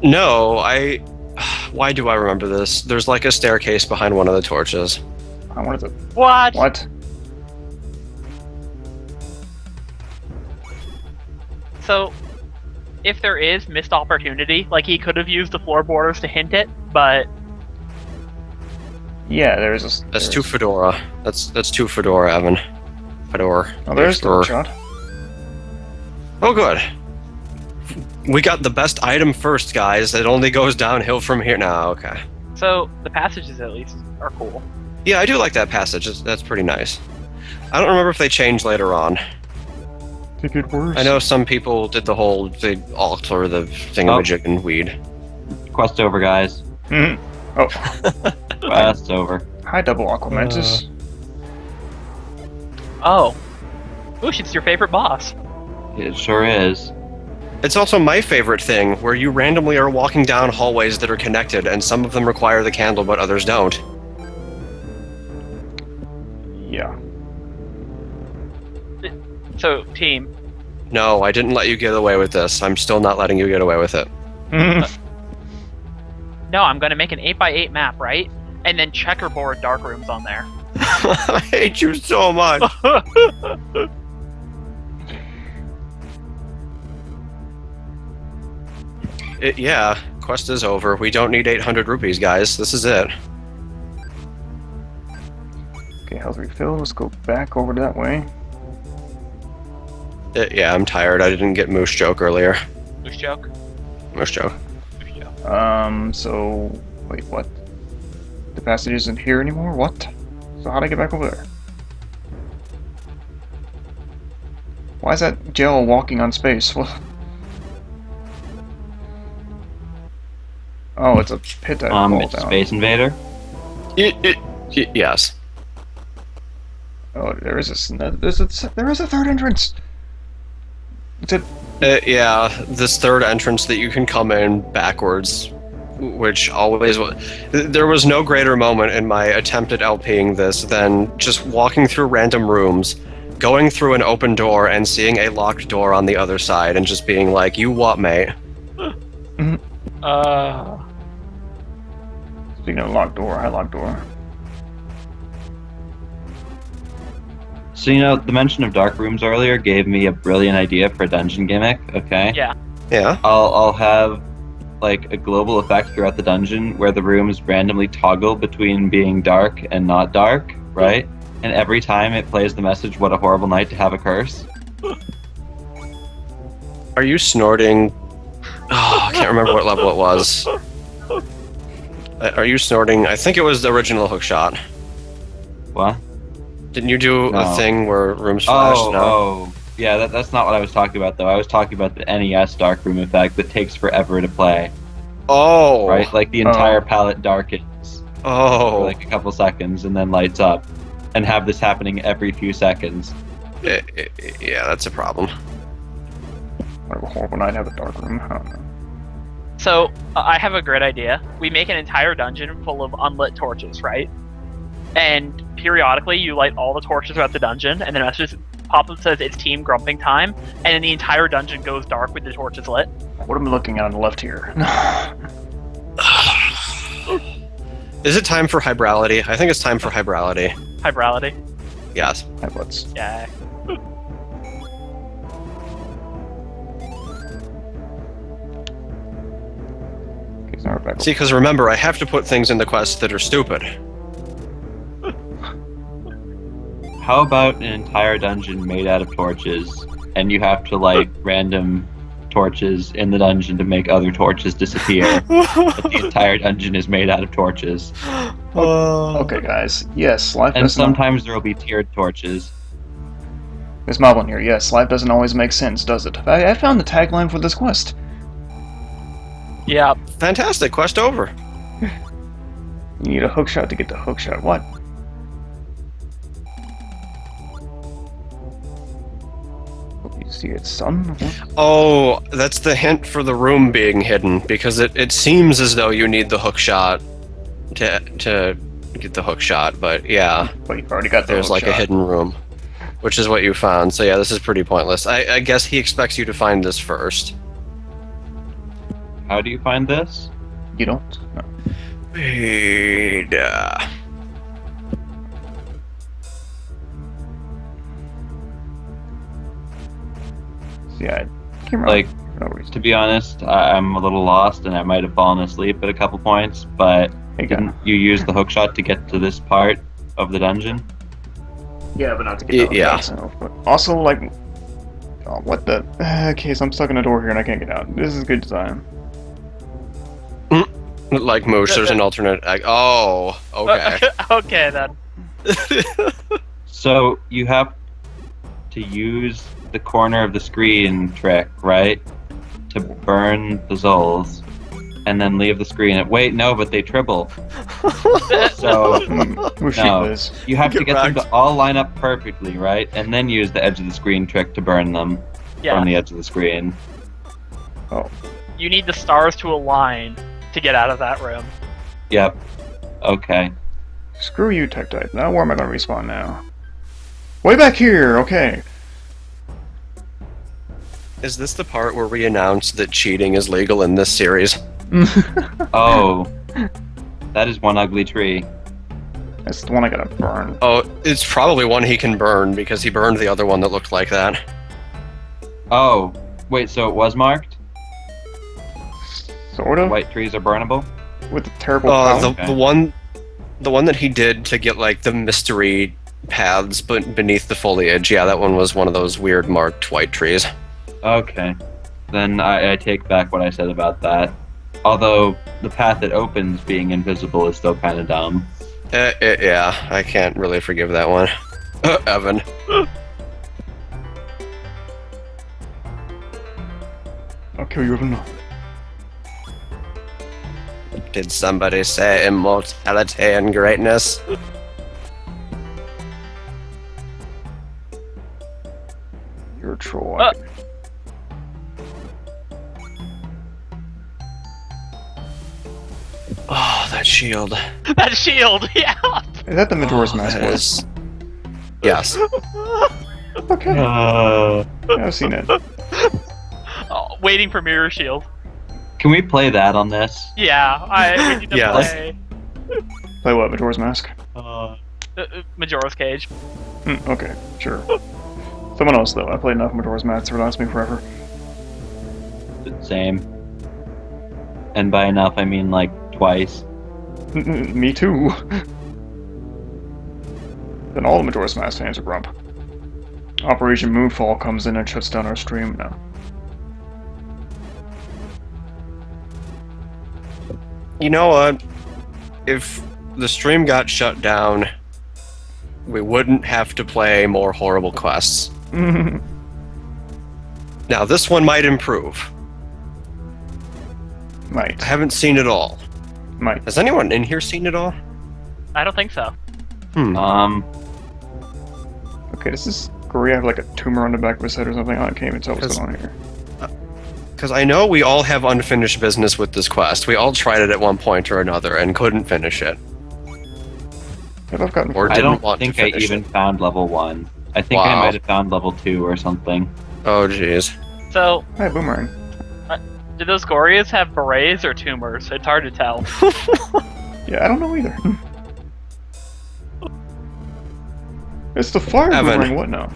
No, why do I remember this? There's like a staircase behind one of the torches. I wanted to. What? What? So, if there is missed opportunity, like he could have used the floorboarders to hint it, but Yeah, there's a. That's two Fedora. That's two Fedora, Evan. Fedora. Oh, there's the Fedora. shot. Oh, good. We got the best item first, guys. It only goes downhill from here now. Okay. so the passages at least are cool. Yeah, I do like that passage. That's pretty nice. I don't remember if they changed later on. Think it worse. I know some people did the whole the altar, the thingamajig and weed. Quest over, guys. Oh, Quest over. hi, double Aquamantis. Oh. Oosh, it's your favorite boss. It sure is. It's also my favorite thing, where you randomly are walking down hallways that are connected, and some of them require the candle, but others don't. Yeah. So, team, No, I didn't let you get away with this. I'm still not letting you get away with it. no, I'm gonna make an 8x8 map, right? And then checkerboard dark rooms on there. I hate you so much. Yeah, quest is over. We don't need 800 rupees, guys. This is it. Okay, health refill. Let's go back over that way. Yeah, I'm tired. I didn't get Moose Joke earlier. Moose joke? Moose Joke. Moose joke. So wait, what? The passage isn't here anymore? What? So how'd I get back over there? Why is that gel walking on space? What? Oh, it's a pit that falls It's down. Space Invader. Yes. Oh, there is there is a third entrance. It's a Yeah, this third entrance that you can come in backwards, which always there was no greater moment in my attempt at LPing this than just walking through random rooms, going through an open door and seeing a locked door on the other side and just being like, you what, mate? Speaking of locked door, hi locked door. So, you know, the mention of dark rooms earlier gave me a brilliant idea for a dungeon gimmick, okay? Yeah. Yeah. I'll have, like, a global effect throughout the dungeon where the rooms randomly toggle between being dark and not dark, right? And every time it plays the message, what a horrible night to have a curse. Are you snorting? Oh, I can't remember what level it was. Are you snorting? I think it was the original hookshot. What? Didn't you do No. a thing where rooms flashed? Oh. Yeah, that's not what I was talking about, though. I was talking about the NES dark room effect that takes forever to play, Oh. right? Like, the entire palette darkens for, Oh. like, a couple seconds and then lights up. And have this happening every few seconds. Yeah, that's a problem. What a horrible night to have a dark room. I don't know. So, I have a great idea. We make an entire dungeon full of unlit torches, right? and periodically you light all the torches throughout the dungeon, and then a message pops up that says it's team grumping time, and then the entire dungeon goes dark with the torches lit. What am I looking at on the left here? Is it time for hybrality? I think it's time for hybrality. Hybrality. Yes. Let's. Yeah. Okay, so now we're back. See, because remember, I have to put things in the quest that are stupid. How about an entire dungeon made out of torches, and you have to light random torches in the dungeon to make other torches disappear, but the entire dungeon is made out of torches. Okay, guys. Yes, life And doesn't. sometimes there will be tiered torches. There's Moblin here. Yes, life doesn't always make sense, does it? I found the tagline for this quest. Yeah. Fantastic. Quest over. You need a hookshot to get the hookshot. What? Hope you see its sun. What? Oh, that's the hint for the room being hidden, because it seems as though you need the hook shot to get the hook shot, but yeah, But you've already got the there's like a hookshot. hidden room, which is what you found. So yeah, this is pretty pointless. I guess he expects you to find this first. How do you find this? You don't? No. Wait, See, I can't remember. Like, No worries. to be honest, I'm a little lost and I might have fallen asleep at a couple points, but Hey, guy. didn't you use the hookshot to get to this part of the dungeon? Yeah, but not to get out Yeah. itself. But also, like, oh, what the? Okay, so I'm stuck in a door here and I can't get out. This is good design. like Moose, there's an alternate. Oh, okay. Okay then. So you have to use the corner of the screen trick, right? To burn the Zols, and then leave the screen. Wait, no, but they tribble. So Who's she, no, Liz? you have to Get get them wrecked. to all line up perfectly, right? And then use the edge of the screen trick to burn them Yeah. from the edge of the screen. Oh, You need the stars to align to get out of that room. Yep. Okay. screw you, Tech Type. Now where am I going to respawn now? Way back here. Okay. Is this the part where we announce that cheating is legal in this series? Oh, that is one ugly tree. That's the one I gotta burn. Oh, it's probably one he can burn because he burned the other one that looked like that. Oh, wait, so it was marked? Sort of. White trees are burnable? With the terrible power. Okay. The one that he did to get like the mystery paths beneath the foliage. Yeah, that one was one of those weird marked white trees. Okay. Then I take back what I said about that. Although the path that opens being invisible is still kind of dumb. Yeah, I can't really forgive that one. Evan. I'll kill you, Evan. Did somebody say immortality and greatness? You're a troll. Oh, that shield. That shield, yeah. Is that the Majora's Oh, Mask that one? is- Yes. Okay. Uh, Yeah, I've seen it. Oh, waiting for mirror shield. can we play that on this? Yeah, we need to Yeah. play Play what? Majora's Mask? Majora's Cage. Okay, sure. Someone else, though. I played enough Majora's Mask to last me forever. Same. And by enough, I mean like twice. Me too. Then all the Majora's Mask fans are grump. Operation Moonfall comes in and shuts down our stream now. You know what? If the stream got shut down, we wouldn't have to play more horrible quests. Now, this one might improve. Might. I haven't seen it all. Might. Has anyone in here seen it all? I don't think so. Okay, does this Gory have like a tumor on the back of his head or something? I can't even tell what's Because- going on here. Because I know we all have unfinished business with this quest. We all tried it at one point or another and couldn't finish it. If I've gotten Or I didn't don't want to think I finish even it. found level 1. I think I Wow. might have found level 2 or something. Oh, jeez. So, Hey, boomerang. do those Gorias have berets or tumors? It's hard to tell. Yeah, I don't know either. It's the fire Evan. boomerang. What now?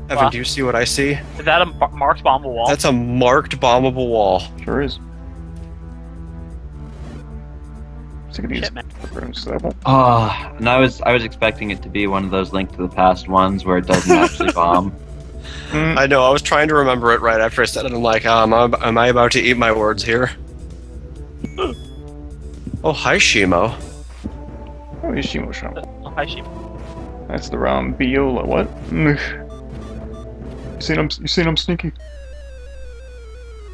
Evan, Wow. do you see what I see? Is that a marked bombable wall? That's a marked bombable wall. Sure is. Sick of these Shit, man. rooms. That won't. And I was expecting it to be one of those Link to the Past ones where it doesn't actually bomb. I know, I was trying to remember it right after I said it. I'm like, am I about to eat my words here? Oh, hi, Shimo. Oh, he's Shimo Shamo. Oh, hi, sheep. That's the round Biola. What? You seen him sneaky?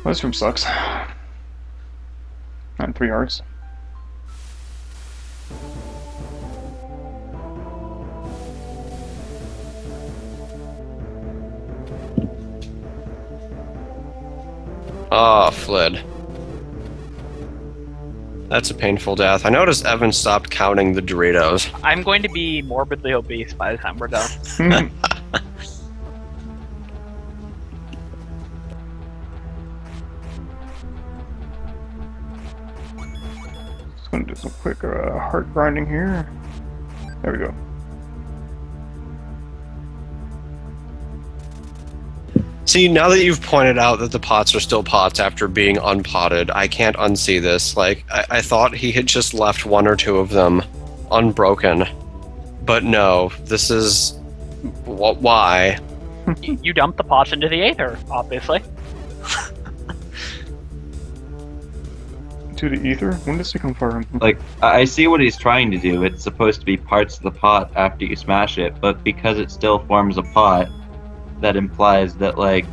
Well, this room sucks. And 3 hearts. Ah, Flid. That's a painful death. I noticed Evan stopped counting the Doritos. I'm going to be morbidly obese by the time we're done. Just gonna do some quick heart grinding here. There we go. See, now that you've pointed out that the pots are still pots after being unpotted, I can't unsee this. Like, I thought he had just left 1 or 2 of them unbroken. But no, this is... why? You dumped the pots into the Aether, obviously. To the ether? When does it come fire? Like, I see what he's trying to do. It's supposed to be parts of the pot after you smash it, but because it still forms a pot, that implies that, like,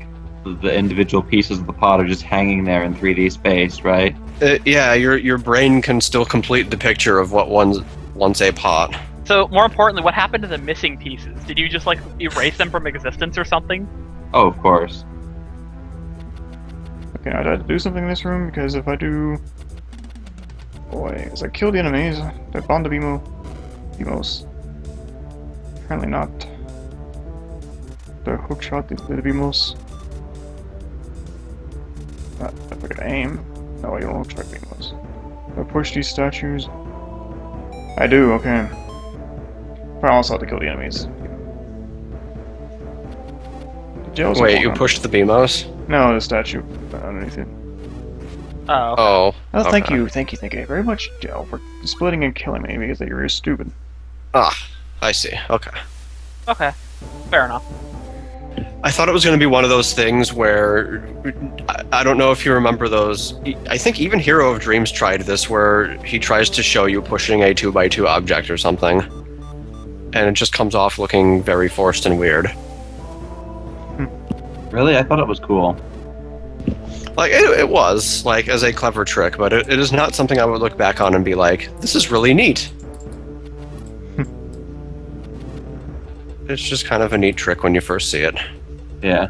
the individual pieces of the pot are just hanging there in 3D space, right? Yeah, your brain can still complete the picture of what once a pot. So, more importantly, what happened to the missing pieces? Did you just, like, erase them from existence or something? Oh, of course. Okay, I had to do something in this room because if I do... Boy, as I kill the enemies, they're bound to be Bimos. Apparently not. The hook shot the Bimos. If I could aim. No, you don't hook shot Bimos. Do I push these statues? I do, okay. But I also have to kill the enemies. The jail's Wait, all you around. pushed the BMOs? No, the statue underneath it. Oh. Oh. Oh, thank okay. you very much, Joe, for splitting and killing me because you're really stupid. Ah, I see. Okay. Okay. Fair enough. I thought it was going to be one of those things where I don't know if you remember those. I think even Hero of Dreams tried this, where he tries to show you pushing a 2x2 object or something, and it just comes off looking very forced and weird. Really? I thought it was cool. Like it was like as a clever trick, but it is not something I would look back on and be like, "This is really neat." It's just kind of a neat trick when you first see it. Yeah.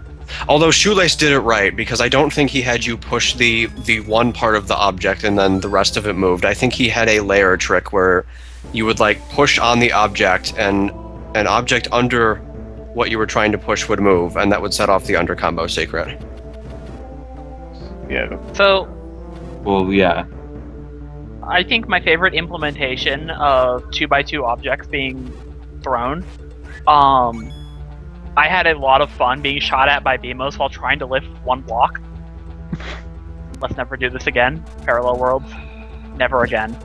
Although Shoelace did it right, because I don't think he had you push the one part of the object and then the rest of it moved. I think he had a layer trick where you would like push on the object and an object under what you were trying to push would move, and that would set off the under combo secret. Yeah. So, Well, yeah. I think my favorite implementation of 2x2 objects being thrown, I had a lot of fun being shot at by Beamos while trying to lift one block. Let's never do this again. Parallel worlds. Never again.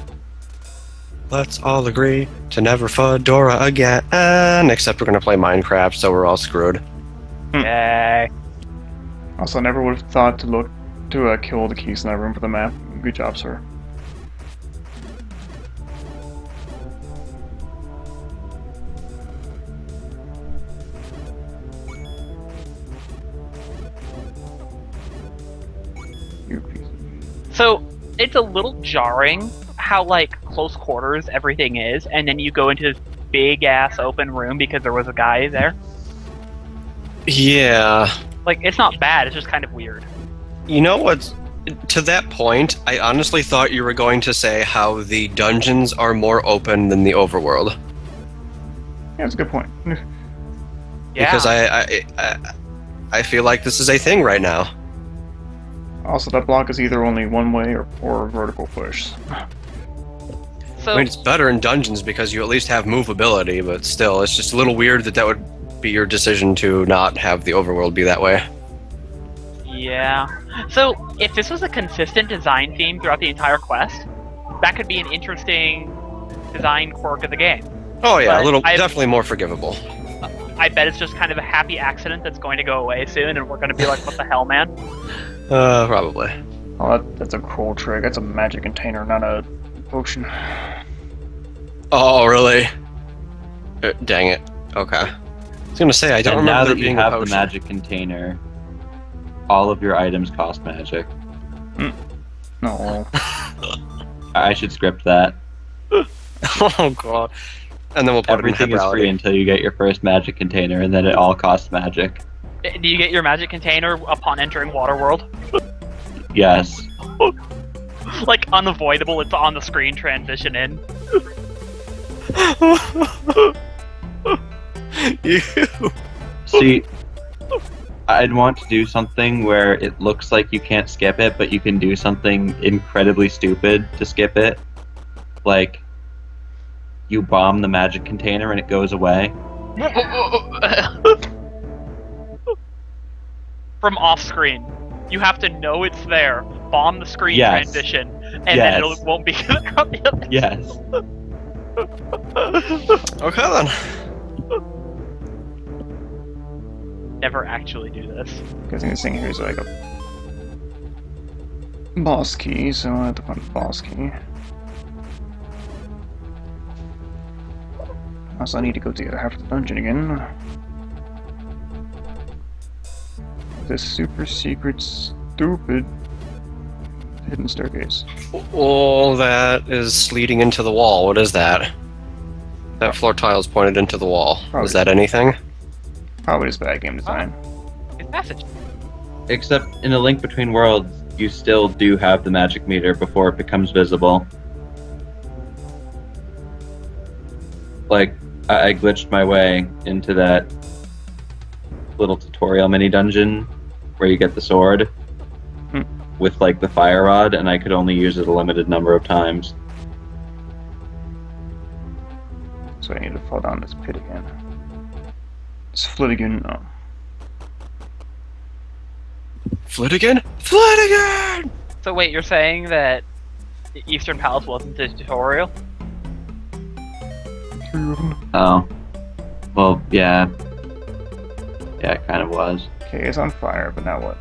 Let's all agree to never Fedora again. Except we're gonna play Minecraft, so we're all screwed. Yay. Also, I never would have thought to look to kill the keys in that room for the map. Good job, sir. You piece. So, it's a little jarring how, like, close quarters everything is, and then you go into this big-ass open room because there was a guy there. Yeah. Like, it's not bad, it's just kind of weird. You know what's To that point, I honestly thought you were going to say how the dungeons are more open than the overworld. Yeah, that's a good point. Yeah. Because I feel like this is a thing right now. Also, that block is either only one way or a vertical push. So I mean, it's better in dungeons because you at least have movability, but still, it's just a little weird that would be your decision to not have the overworld be that way. yeah. So if this was a consistent design theme throughout the entire quest, that could be an interesting design quirk of the game. Oh yeah, But a little, definitely more forgivable. I bet it's just kind of a happy accident that's going to go away soon, and we're going to be like, what the hell, man? Probably. Oh, that's a cool trick. That's a magic container, not a potion. Oh, really? Dang it. Okay. I was gonna say, I don't And now remember there that you being a have the potion. magic container, all of your items cost magic. No. I should script that. Oh god. And then we'll put Everything it in is free Hebrality. until you get your first magic container, and then it all costs magic. Do you get your magic container upon entering Waterworld? Yes. Like, unavoidable, it's on the screen transition in. You. See, I'd want to do something where it looks like you can't skip it, but you can do something incredibly stupid to skip it. Like, you bomb the magic container and it goes away. From off screen. You have to know it's there, bomb the screen Yes. transition, and Yes. then it won't be Yes. Okay then. Never actually do this. Guessing this thing here is like a boss key, so I have to find the boss key. Also, I need to go to the other half of the dungeon again. This super secret, stupid hidden staircase. Oh, that is leading into the wall. What is that? That floor tile's pointed into the wall. Probably. Is that anything? Probably just bad game design. It's message. Except in A Link Between Worlds, you still do have the magic meter before it becomes visible. Like, I glitched my way into that little tutorial mini dungeon where you get the sword with like the fire rod, and I could only use it a limited number of times. So I need to fall down this pit again. It's Flitigan. Oh. Flitigan? Flitigan! So wait, you're saying that the Eastern Palace wasn't a tutorial? Oh. Well, yeah. Yeah, it kind of was. Okay, it's on fire, but now what?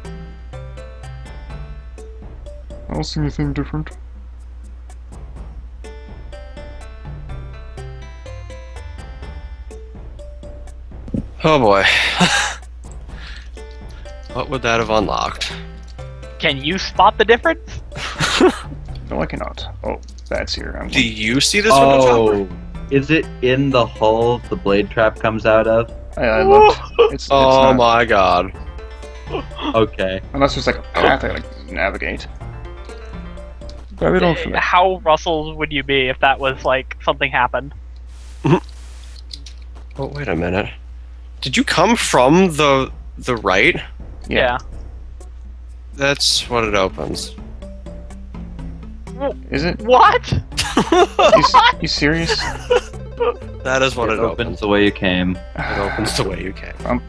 I don't see anything different. Oh boy. What would that have unlocked? Can you spot the difference? No, I cannot. Oh, that's here. I'm Do you see this from the Oh, is it in the hole the blade trap comes out of? I looked. It's Oh not. my god. Okay. Unless there's like a path I like navigate. But I don't feel like How Russell would you be if that was like something happened? Oh, wait a minute. Did you come from the right? Yeah. That's what it opens. Is it? What? You serious? That is what It it opens opens. the way you came. It opens the way you came. Um,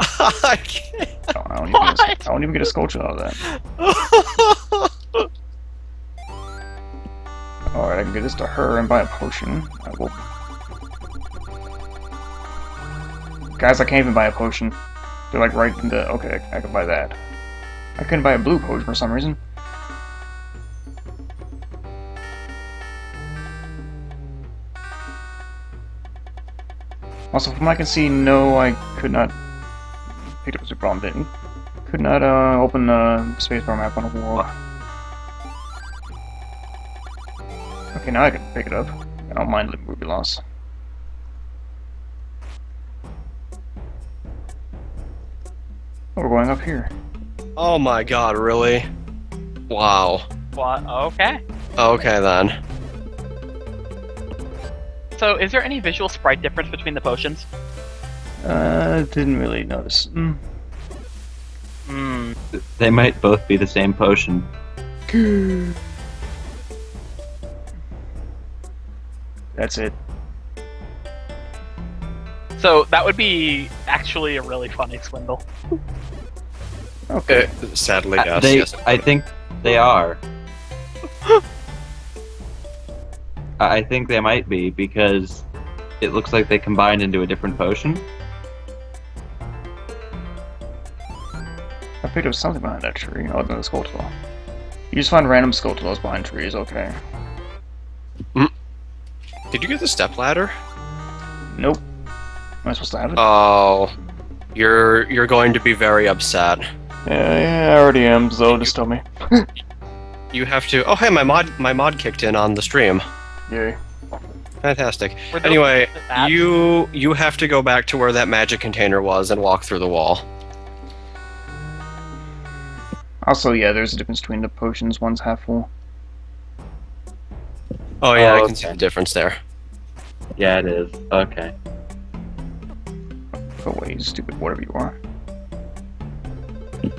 I can't. I don't even What? I don't even get a sculpture out of that. Alright, I can give this to her and buy a potion. I will. Guys, I can't even buy a potion. They're like right in the. Okay, I can buy that. I couldn't buy a blue potion for some reason. Also, from what I can see, no, I could not. Picked up a super bomb, didn't. Could not open the spacebar map on a wall. Okay, now I can pick it up. I don't mind the movie loss. Oh, we're going up here. Oh my god, really? Wow. What? Okay. Okay then. So, is there any visual sprite difference between the potions? Didn't really notice. Hmm. They might both be the same potion. That's it. So that would be actually a really funny swindle. Okay. Sadly, yes. yes. I think they are. I think they might be because it looks like they combined into a different potion. I figured there was something behind that tree, other than the Skulltula. You just find random Skulltulas behind trees, okay. Did you get the stepladder? Nope. Am I supposed to have it? Oh, you're going to be very upset. Yeah, I already am, so just tell me. You have to. Oh, hey, my mod kicked in on the stream. Yay. Fantastic. Were those Anyway, the apps? you have to go back to where that magic container was and walk through the wall. Also, yeah, there's a difference between the potions. One's half full. Oh yeah, I Oh, can see okay. the difference there. Yeah, it is. Okay. Go away, you stupid whatever you are.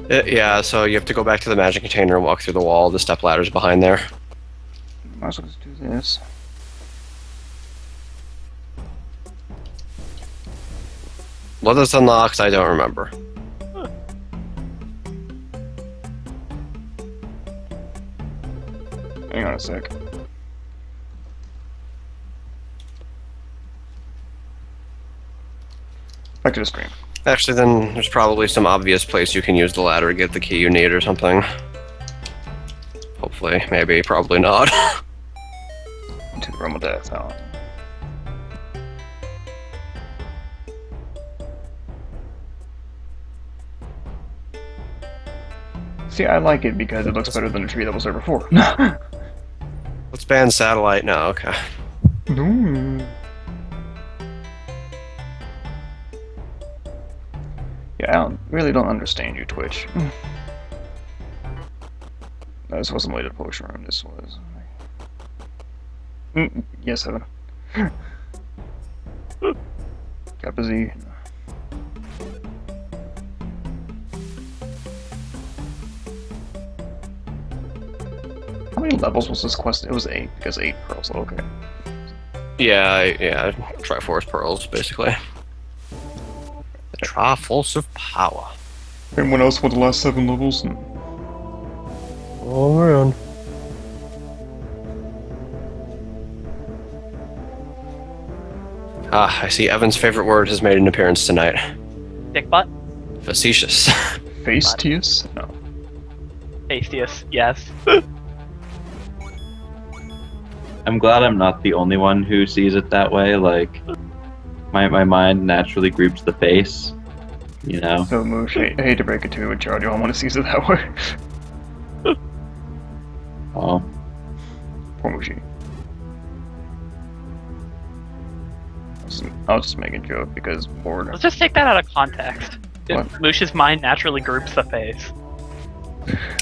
Yeah, so you have to go back to the magic container and walk through the wall. The stepladder's behind there. Might as well just do this. What this unlocks, I don't remember. Hang on a sec. Back to the stream. Actually, then there's probably some obvious place you can use the ladder to get the key you need or something. Hopefully, maybe, probably not. Into the realm of death. Oh. See, I like it because it looks better than the tree that was there before. Let's ban satellite now. Okay. No. Yeah, really don't understand you, Twitch. No, this wasn't related to potion room. This was. Yes, Evan. Kappa Z. How many levels was this quest? It was 8, because 8 pearls. Okay. Yeah, Triforce Pearls, basically. The Triforce of Power. Anyone else want the last 7 levels? All around. Ah, I see Evan's favorite word has made an appearance tonight. Dick butt? Facetious. Fastius? No. Tastiest, yes. I'm glad I'm not the only one who sees it that way. Like, my mind naturally groups the face, you know? So, Moosh, I hate to break it to you, but Charlie, I want to see it that way. Oh, Poor Mooshie. I'll just make a joke because bored. Let's just take that out of context. What? Moosh's mind naturally groups the face.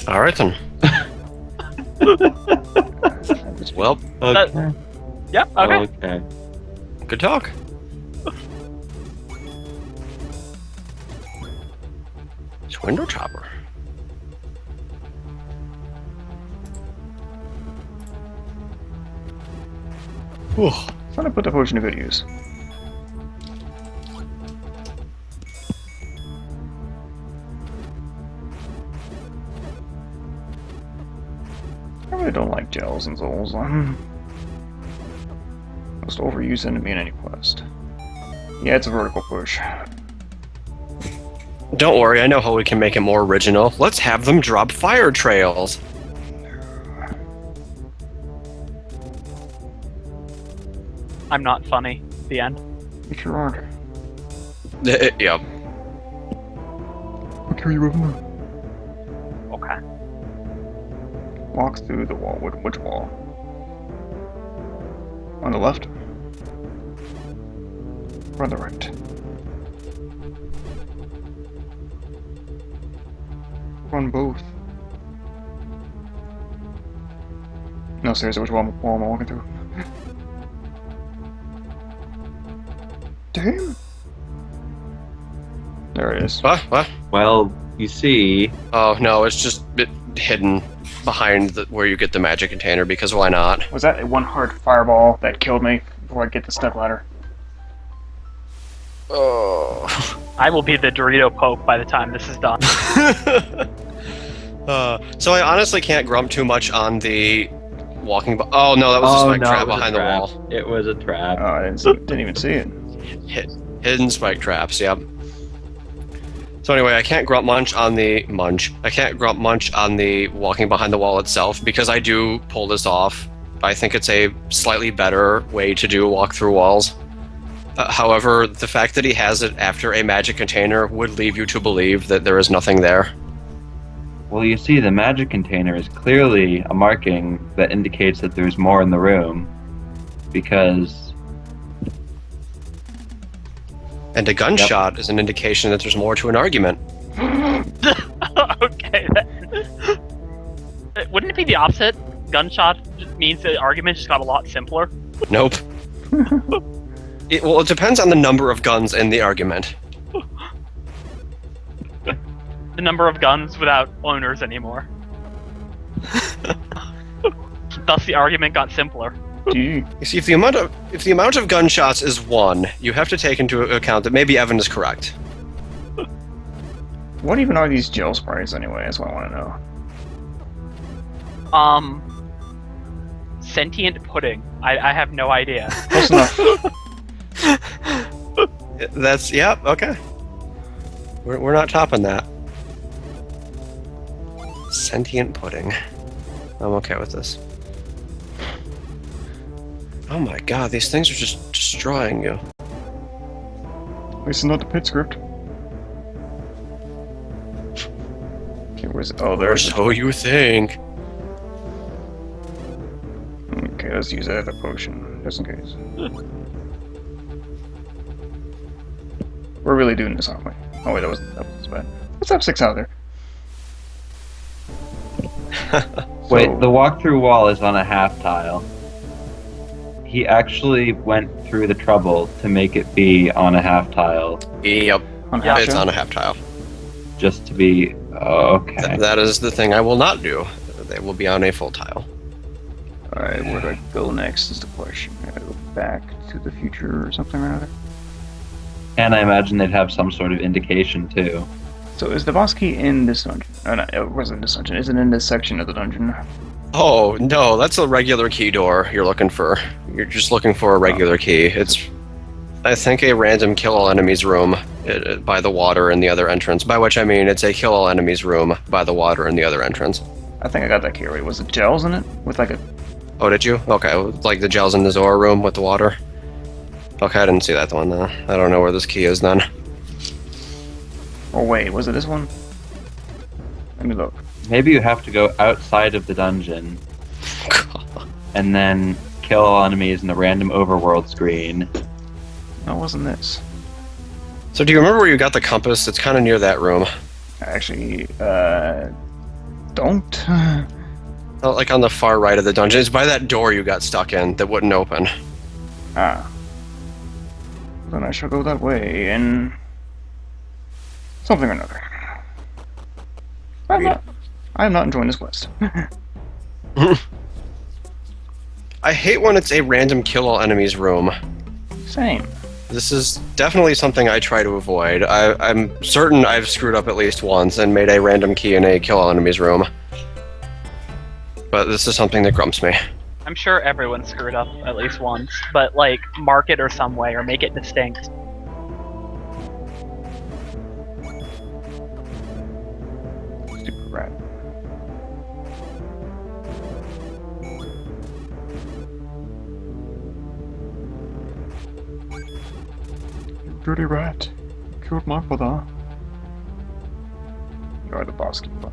All right then. Well, okay. Yep, okay. Okay. good talk. It's window chopper. Whew. I'm gonna put the potion to good use. I really don't like gels and souls. Most overused enemy in any quest. Yeah, it's a vertical push. Don't worry, I know how we can make it more original. Let's have them drop fire trails. I'm not funny. The end. You sure aren't. Yep. I'll carry you over now. Okay. Walk through the wall. Which wall? On the left? Or on the right? on both. No, seriously, which wall am I walking through? Damn! There it is. What? Well, you see, Oh, no, it's just hidden behind where you get the magic container, because why not? Was that one hard fireball that killed me before I get the step ladder? Oh. I will be the Dorito Pope by the time this is done. So I honestly can't grump too much on the walking. Oh no, that was a spike trap it was a behind the trap. wall. It was a trap. Oh, I didn't even see it. Hidden spike traps. Yep. So anyway, I can't grump much on the walking behind the wall itself, because I do pull this off. I think it's a slightly better way to do walk through walls. However, the fact that he has it after a magic container would leave you to believe that there is nothing there. Well, you see, the magic container is clearly a marking that indicates that there's more in the room, because... And a gunshot is an indication that there's more to an argument. Okay, wouldn't it be the opposite? Gunshot just means the argument just got a lot simpler. Nope. Well, it depends on the number of guns in the argument. The number of guns without owners anymore. Thus, the argument got simpler. Gee. You see, if the amount of gunshots is 1, you have to take into account that maybe Evan is correct. What even are these gel sprays anyway? That's what I want to know. Sentient pudding. I have no idea. Close enough. That's okay. We're not topping that. Sentient pudding. I'm okay with this. Oh my god, these things are just destroying you. At least not the pit script. Okay, where's it? Oh, Or there's so you think. Okay, let's use that as a potion, just in case. We're really doing this, aren't we? Oh wait, that was bad. What's up, 6 out there? Wait, the walk-through wall is on a half tile. He actually went through the trouble to make it be on a half tile, Yep. On Yeah, half It's shell? on a half tile. just to be... okay. That is the thing I will not do. They will be on a full tile. Alright, where do I go next is the question. I gotta go back to the future or something or other. And I imagine they'd have some sort of indication, too. So is the boss key in this dungeon? Oh, no, it wasn't this dungeon. Is it in this section of the dungeon? Oh, no, that's a regular key door you're looking for. You're just looking for a regular key. It's, I think, a random kill all enemies room by the water in the other entrance. By which I mean it's a kill all enemies room by the water in the other entrance. I think I got that key right. Was it gels in it? With like a... Oh, did you? Okay, like the gels in the Zora room with the water. Okay, I didn't see that one, though. I don't know where this key is, then. Oh wait, was it this one? Let me look. Maybe you have to go outside of the dungeon, and then kill all enemies in the random overworld screen. No, it wasn't this. So do you remember where you got the compass? It's kind of near that room. Actually, don't. Like on the far right of the dungeon. It's by that door you got stuck in that wouldn't open. Ah. Then I shall go that way and... something or another. I'm not enjoying this quest. I hate when it's a random kill all enemies room. Same. This is definitely something I try to avoid. I'm certain I've screwed up at least once and made a random key in a kill all enemies room. But this is something that grumps me. I'm sure everyone screwed up at least once, but like mark it or some way or make it distinct. Stupid rat. You dirty rat. You killed my father. You are the boss keeper.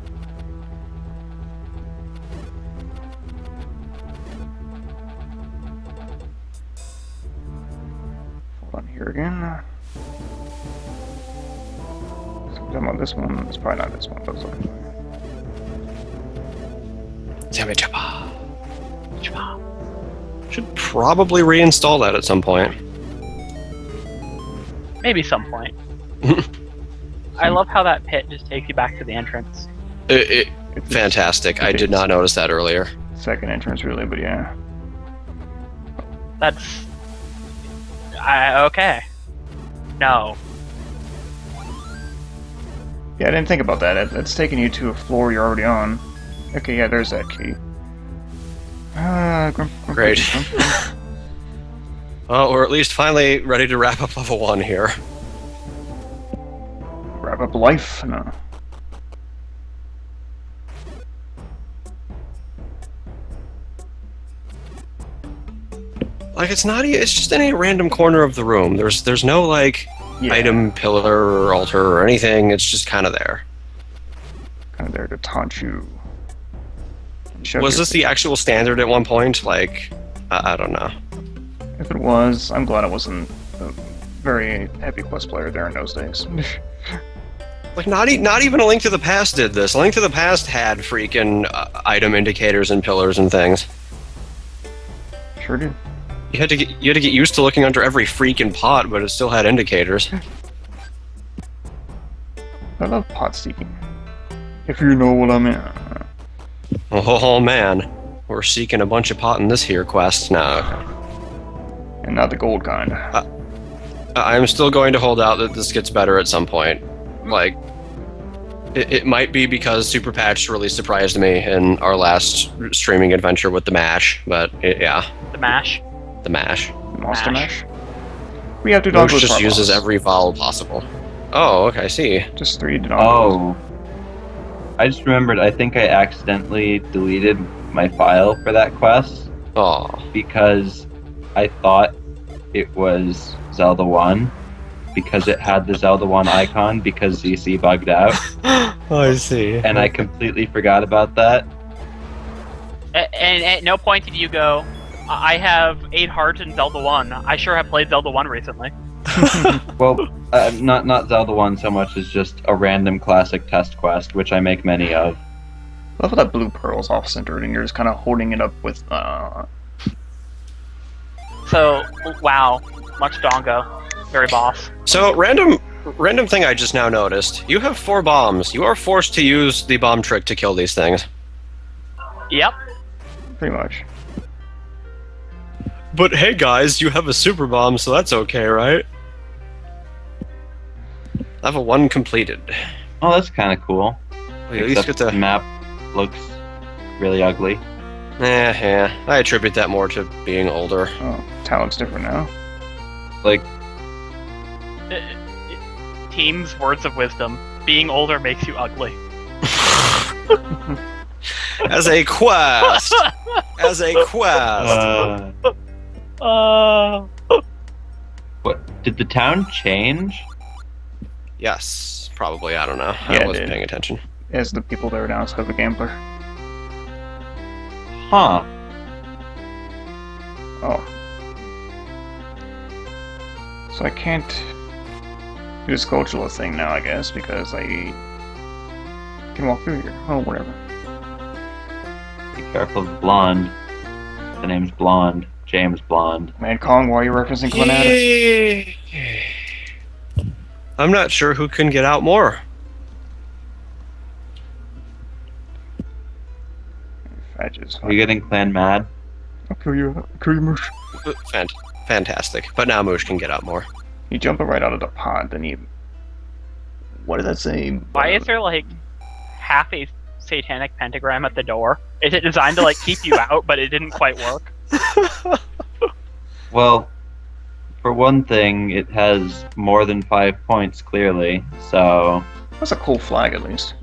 Hold on here again. So we're talking about this one. It's probably not this one, but it's looking fine. Yummy choppa. Should probably reinstall that at some point. Maybe some point. I love how that pit just takes you back to the entrance. Fantastic. I did not notice that earlier. Second entrance, really, but yeah. That's... okay. No. Yeah, I didn't think about that. That's taking you to a floor you're already on. Okay, yeah, there's that key. Great. Well, we're at least finally ready to wrap up level 1 here. Wrap up life? No. Like, it's not. It's just in a random corner of the room. There's no like item, pillar, or altar, or anything. It's just kind of there. Kind of there to taunt you. Was this the actual standard at one point? Like, I don't know. If it was, I'm glad I wasn't a very heavy quest player there in those days. Like, not even A Link to the Past did this. A Link to the Past had freaking item indicators and pillars and things. Sure did. You had to get used to looking under every freaking pot, but it still had indicators. I love pot seeking. If you know what I mean. Oh man, we're seeking a bunch of pot in this here quest now. And not the gold kind. I'm still going to hold out that this gets better at some point. Like, it might be because Super Patch really surprised me in our last streaming adventure with the mash, but yeah. The mash? The mash. Monster mash? We have to dodge just uses every vowel possible. Oh, okay, I see. Just 3 dogs. Oh. I just remembered, I think I accidentally deleted my file for that quest. Oh. Because I thought it was Zelda 1. Because it had the Zelda 1 icon because ZC bugged out. Oh, I see. And I completely forgot about that. And at no point did you go, I have 8 hearts in Zelda 1. I sure have played Zelda 1 recently. Well, not Zelda 1 so much as just a random classic test quest, which I make many of. I love how that blue pearl's off-centered and you're just kind of holding it up with, So, wow. Much dongo. Very boss. So, random thing I just now noticed. You have 4 bombs. You are forced to use the bomb trick to kill these things. Yep. Pretty much. But hey guys, you have a super bomb, so that's okay, right? Level 1 completed. Oh, that's kind of cool. Well, you at least get the to... map looks really ugly. Yeah. I attribute that more to being older. Oh, talent's different now. Like... Team's words of wisdom. Being older makes you ugly. As a quest! As a quest! What? Did the town change? Yes, probably. I don't know. Yeah, I wasn't paying attention. As the people there now instead of a gambler. Huh. Oh. So I can't do this Skulltula thing now, I guess, because I can walk through here. Oh, whatever. Be careful of Blonde. The name's Blonde. James Blonde. Man, Kong, why are you referencing Glenadis? I'm not sure who can get out more. Fadges. Are you getting clan mad? I'll kill you, Moosh. Fantastic. But now Moosh can get out more. You jump right out of the pod, then you... What did that say? Why is there, like, half a satanic pentagram at the door? Is it designed to, like, keep you out, but it didn't quite work? Well, for one thing, it has more than 5 points, clearly, so... That's a cool flag, at least.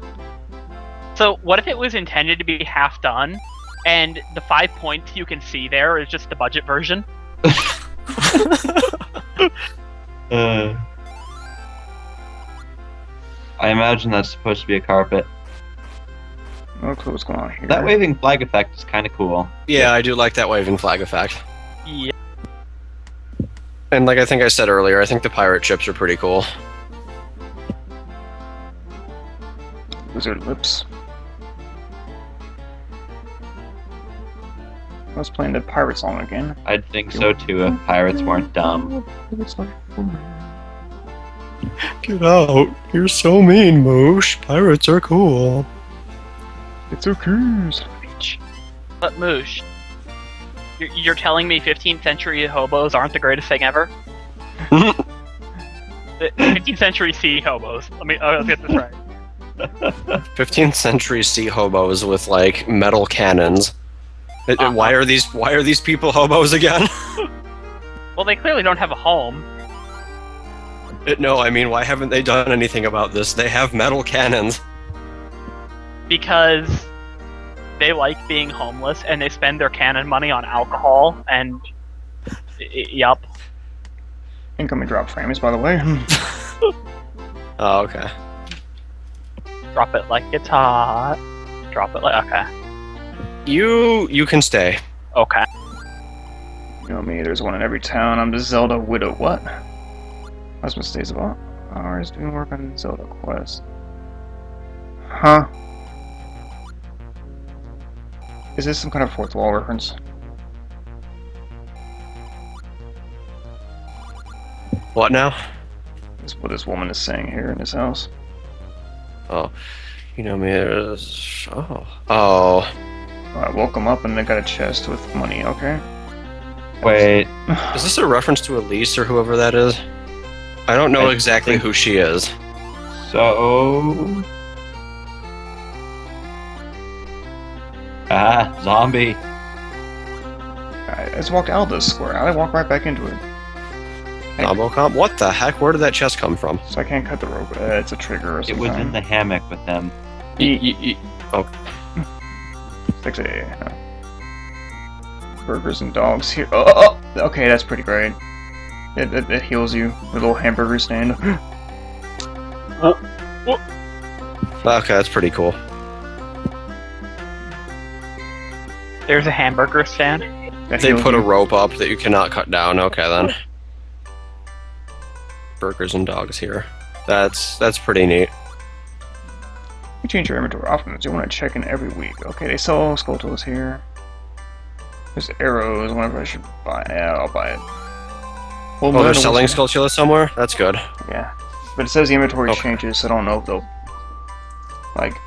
So, what if it was intended to be half done, and the 5 points you can see there is just the budget version? I imagine that's supposed to be a carpet. No clue what's going on here. That waving flag effect is kind of cool. Yeah, I do like that waving flag effect. Yeah. And like I think I said earlier, I think the pirate ships are pretty cool. Wizard lips. was playing the pirate song again. I'd think so too if pirates weren't dumb. Get out. You're so mean, Moosh. Pirates are cool. It's okay. But Moosh, you're telling me 15th century hobos aren't the greatest thing ever? 15th century sea hobos. Let's get this right. 15th century sea hobos with like metal cannons. Why are these people hobos again? Well, they clearly don't have a home. No, I mean, why haven't they done anything about this? They have metal cannons. Because they like being homeless and they spend their cannon money on alcohol and yup. Incoming drop frames, by the way. Oh, okay. Drop it like it's hot. Drop it like okay. You can stay. Okay. You know me, there's one in every town. I'm the Zelda widow. What? Husband stays about hours doing work on Zelda quest. Huh? Is this some kind of fourth wall reference? What now? This is what this woman is saying here in this house. Oh, you know me. There's oh. I woke him up and they got a chest with money. Okay. Wait, Is this a reference to Elise or whoever that is? I don't know I exactly think- who she is. so... zombie. I just walked out of this square. I walked right back into it. Combo. What the heck? Where did that chest come from? So I can't cut the rope. It's a trigger or It something. was in the hammock with them. Oh, 6A. Burgers and dogs here. Oh, okay, that's pretty great. It heals you. The little hamburger stand. okay, that's pretty cool. There's a hamburger stand. That They heals put a you. rope up that you cannot cut down. Okay, then. Burgers and dogs here. That's pretty neat. You change your inventory often, so you want to check in every week. Okay, they sell skull tools here. There's arrows. I wonder if I should buy. Yeah, I'll buy it. Well, Oh, they're selling Skulltula somewhere? That's good. Yeah, but it says the inventory Okay. changes, so I don't know if they'll like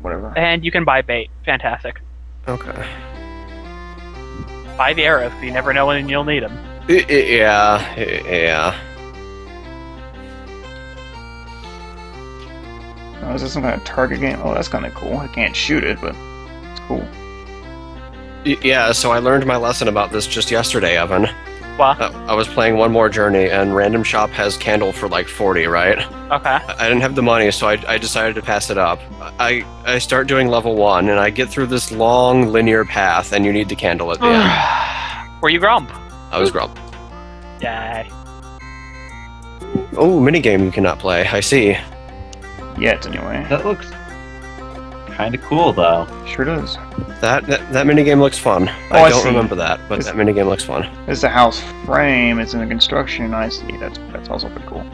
whatever. And you can buy bait. Fantastic. Okay. Buy the arrows, 'cause you never know when you'll need them. Yeah. Oh, is this some kind of target game? Oh, that's kind of cool. I can't shoot it, but it's cool. Yeah, so I learned my lesson about this just yesterday, Evan. Well, I was playing one more journey, and Random Shop has candle for like 40, right? okay. I didn't have the money, so I decided to pass it up. I start doing level 1, and I get through this long linear path, and you need the candle at the end. Were you Grump? I was grump. Yay. Oh, minigame you cannot play. I see. Yet, anyway. That looks kind of cool, though. Sure does. That minigame looks fun. Oh, I I don't see. remember that, but that minigame looks fun. This is a house frame. It's in the construction. I see. That's also pretty cool.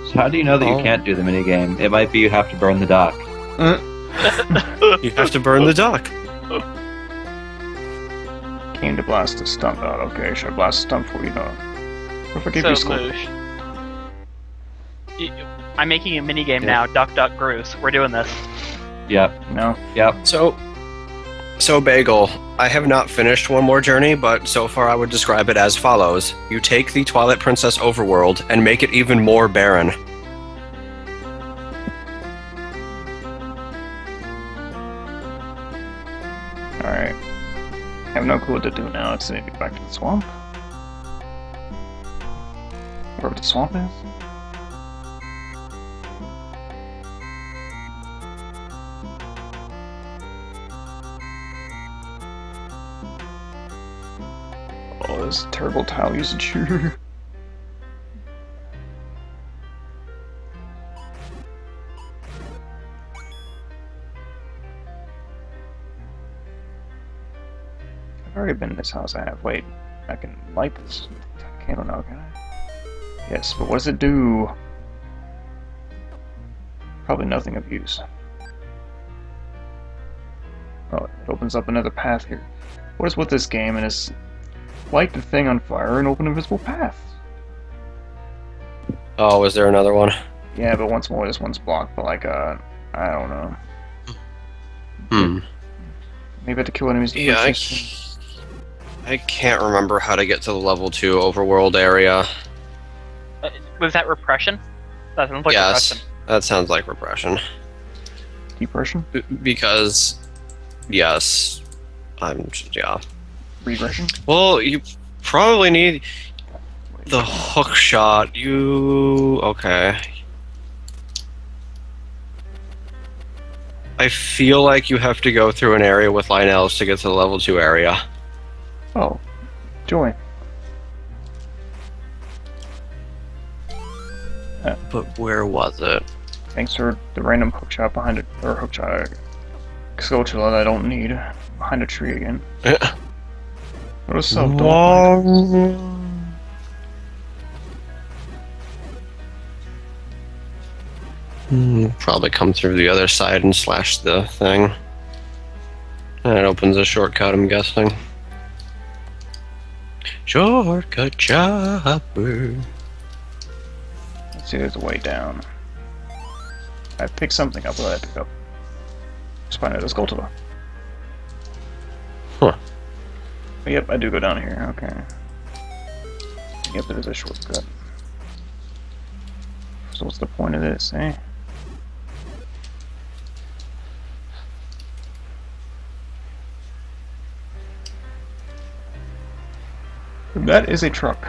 So how do you know that Oh. you can't do the minigame? It might be you have to burn the dock. You have to burn the duck. Came to blast a stump out. Okay, should I blast a stump for you? No. What if I give So, you skull? Moosh. I'm making a minigame now, Duck Duck Goose. We're doing this. Yep, No. yep. So Bagel, I have not finished one more journey, but so far I would describe it as follows. You take the Twilight Princess overworld and make it even more barren. Alright. I have no clue what to do now. Let's maybe back to the swamp. Wherever the swamp is. Oh, this is terrible tile usage here. I've already been in this house. I have. Wait, I can light this candle now, can I? Yes, but what does it do? Probably nothing of use. Oh, it opens up another path here. What is with this game and is light the thing on fire and open a visible path? Oh, is there another one? Yeah, but once more, this one's blocked. But like, I don't know. Maybe I have to kill enemies. To Yeah, I can't remember how to get to the level 2 overworld area. Was that repression? That sounds like Yes, repression. that sounds like repression. Depression? Because, yes, yeah. Regression? Well, you probably need the hook shot. Okay. I feel like you have to go through an area with Lionels to get to the level 2 area. Oh, joy. But where was it? Thanks for the random hookshot behind it, or hookshot Scotia that I don't need. Behind a tree again. What a self Probably come through the other side and slash the thing. And it opens a shortcut, I'm guessing. Shortcut chopper. Let's see, there's a way down. I picked something up. What did I pick up? Just find out it's Tortuga. Huh. But yep, I do go down here. Okay. Yep, there's a shortcut. So what's the point of this, eh? That is a truck.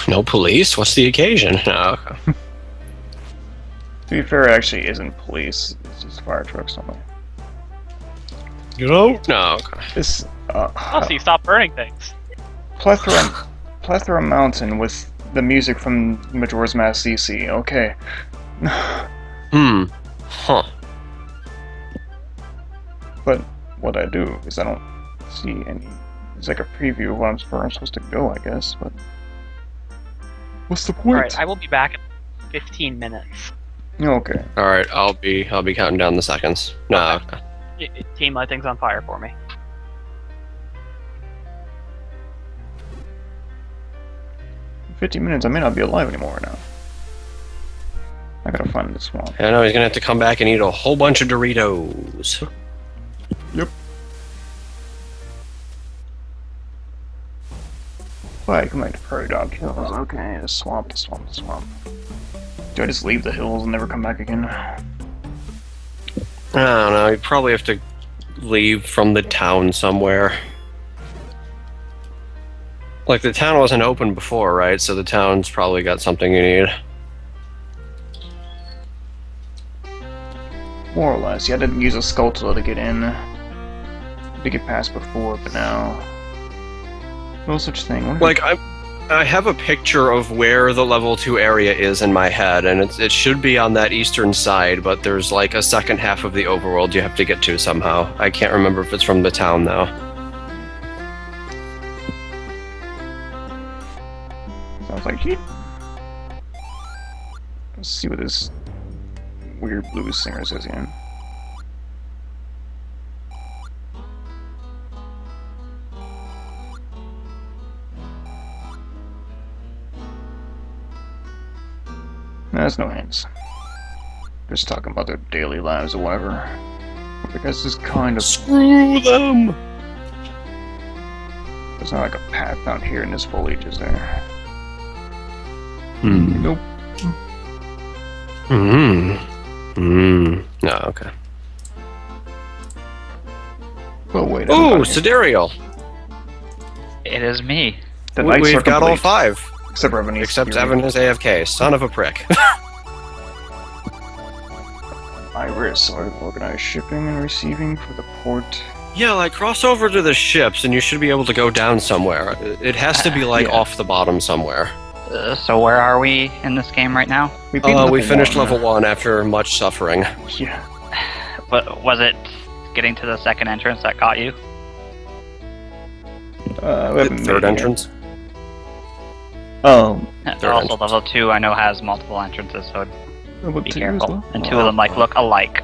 No police? What's the occasion? Oh, okay. To be fair, it actually isn't police. It's just fire trucks only. You know? No, okay. This Oh, so you stop burning things. plethora mountain with the music from Majora's Mask CC. Okay. Huh. But what I do is I don't see any. It's like a preview of where I'm supposed to go, I guess. But what's the point? Alright, I will be back in 15 minutes. Okay. Alright, I'll be counting down the seconds. No, okay. Team, light things on fire for me. 50 minutes. I may not be alive anymore now. I gotta find this swamp. I know he's gonna have to come back and eat a whole bunch of Doritos. Yep. Why, come back to Prairie Dog Hills. Okay, the swamp. Do I just leave the hills and never come back again? I don't know, you probably have to leave from the town somewhere. Like, the town wasn't open before, right? So the town's probably got something you need. More or less. Yeah, I didn't use a Skulltula to get in. To get past before, but now... No such thing. Like, I have a picture of where the level 2 area is in my head, and it should be on that eastern side, but there's like a second half of the overworld you have to get to somehow. I can't remember if it's from the town, though. Sounds like heat. Let's see what this weird blues singer says again. There's no hints. Just talking about their daily lives or whatever. I guess this kind of... Screw them! There's not like a path down here in this foliage, is there? Nope. No, okay. Oh, wait. Oh, Sidereal! It is me. The nights are We've got all complete. 5. Except Evan. Except Evan is AFK. Son of a prick. Iris, organized shipping and receiving for the port. Yeah, like, cross over to the ships and you should be able to go down somewhere. It has to be, like, Yeah. off the bottom somewhere. So where are we in this game right now? We beat We finished one. level 1 after much suffering. Yeah. But was it getting to the second entrance that caught you? We haven't Third made it entrance? yet. Oh. Third Also, entrance. level 2 I know has multiple entrances, so Level be 2 as careful. well? And 2 of them like look alike.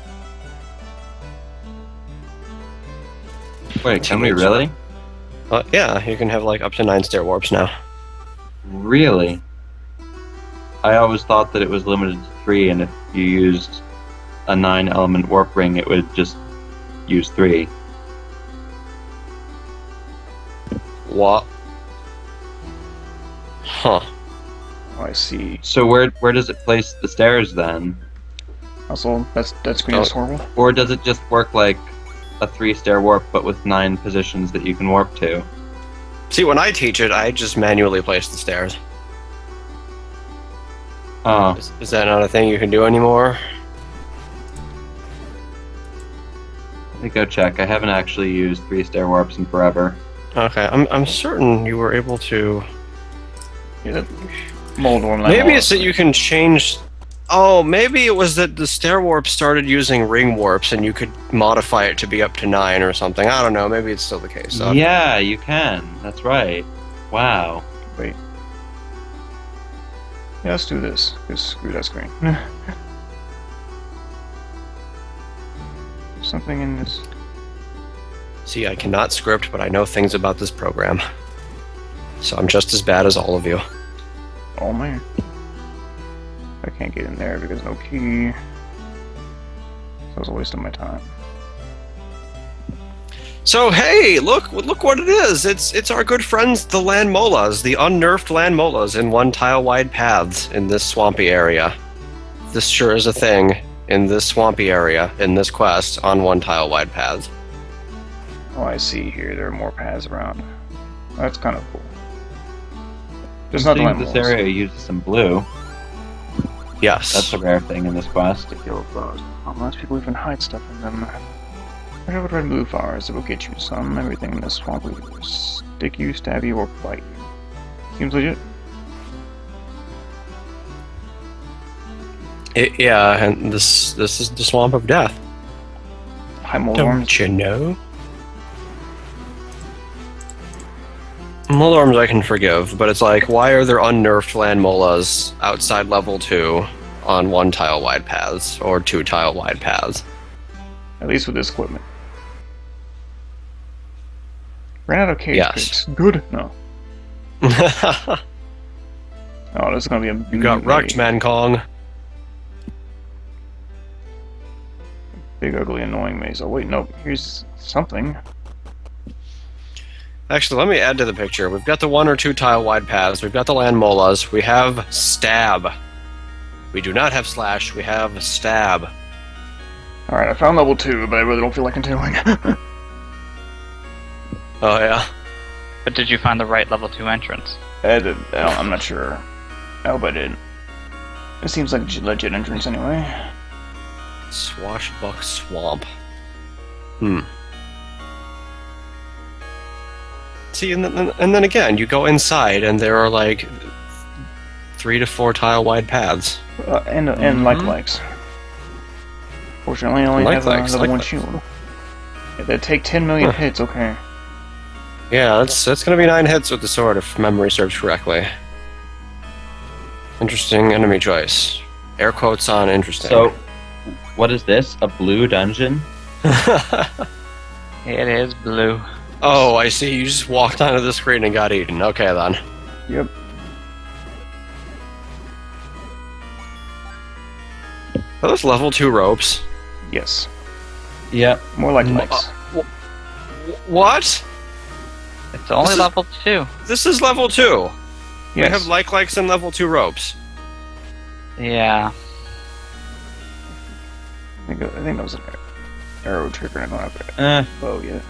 Wait, can we Teammates. really? Yeah, you can have like up to 9 stair warps now. Really? I always thought that it was limited to 3, and if you used a 9-element warp ring, it would just use 3. What? Huh. Oh, I see. So where does it place the stairs then? Also, that screen is horrible. Or does it just work like a 3-stair warp, but with 9 positions that you can warp to? See, when I teach it, I just manually place the stairs. Oh, Is that not a thing you can do anymore? let me go check. I haven't actually used 3-stair warps in forever. Okay, I'm certain you were able to. Yeah, that mold worm. Maybe it's that you can change. Oh, maybe it was that the stair warp started using ring warps, and you could modify it to be up to 9 or something. I don't know. Maybe it's still the case. Though. Yeah, you can. That's right. Wow. Wait. Yeah, let's do this. Just screw that screen. Something in this. See, I cannot script, but I know things about this program. So I'm just as bad as all of you. Oh man. I can't get in there because no key. So it was a waste of my time. So hey, look what it is. It's our good friends, the land molas, the unnerfed land molas in 1 tile wide paths in this swampy area. This sure is a thing in this swampy area in this quest on 1 tile wide paths. Oh, I see here. There are more paths around. That's kind of cool. There's not the Seems land this molas. area uses some blue. Yes. That's a rare thing in this quest. Yellow flowers. Unless people even hide stuff in them. Whatever red blue flowers, it will get you some. Everything in this swamp will either stick you, stab you, or bite you. Seems legit. Yeah, and this is the swamp of death. High mold worms. Don't you know? Mold worms I can forgive, but it's like, why are there unnerfed land molas outside level 2 on 1 tile wide paths or 2 tile wide paths? At least with this equipment. Ran out of cage Yes. picks. Good. No. You Oh, this is gonna be a. got wrecked, man Kong. Big, ugly, annoying maze. Oh wait, no. Here's something. Actually, let me add to the picture. We've got the 1 or 2 tile wide paths. We've got the land molas. We have stab. We do not have slash. We have stab. All right, I found level 2, but I really don't feel like continuing. Oh yeah. But did you find the right level 2 entrance? I'm not sure. I hope I did. It seems like a legit entrance anyway. Swashbuck Swamp. See, and then again, you go inside, and there are like 3 to 4 tile wide paths. And likes. Fortunately, I only have Like-likes, level 1 like-likes. shield. Yeah, they take 10 million hits, okay. Yeah, that's gonna be 9 hits with the sword if memory serves correctly. Interesting enemy choice. Air quotes on interesting. So, what is this? A blue dungeon? It is blue. Oh, I see. You just walked onto the screen and got eaten. Okay then. Yep. Are those level 2 ropes? Yes. Yep. More like likes. What? It's only This is- level 2. This is level 2. We Yes. have likes and level 2 ropes. Yeah. I think that was an arrow trigger. I don't have a bow yet.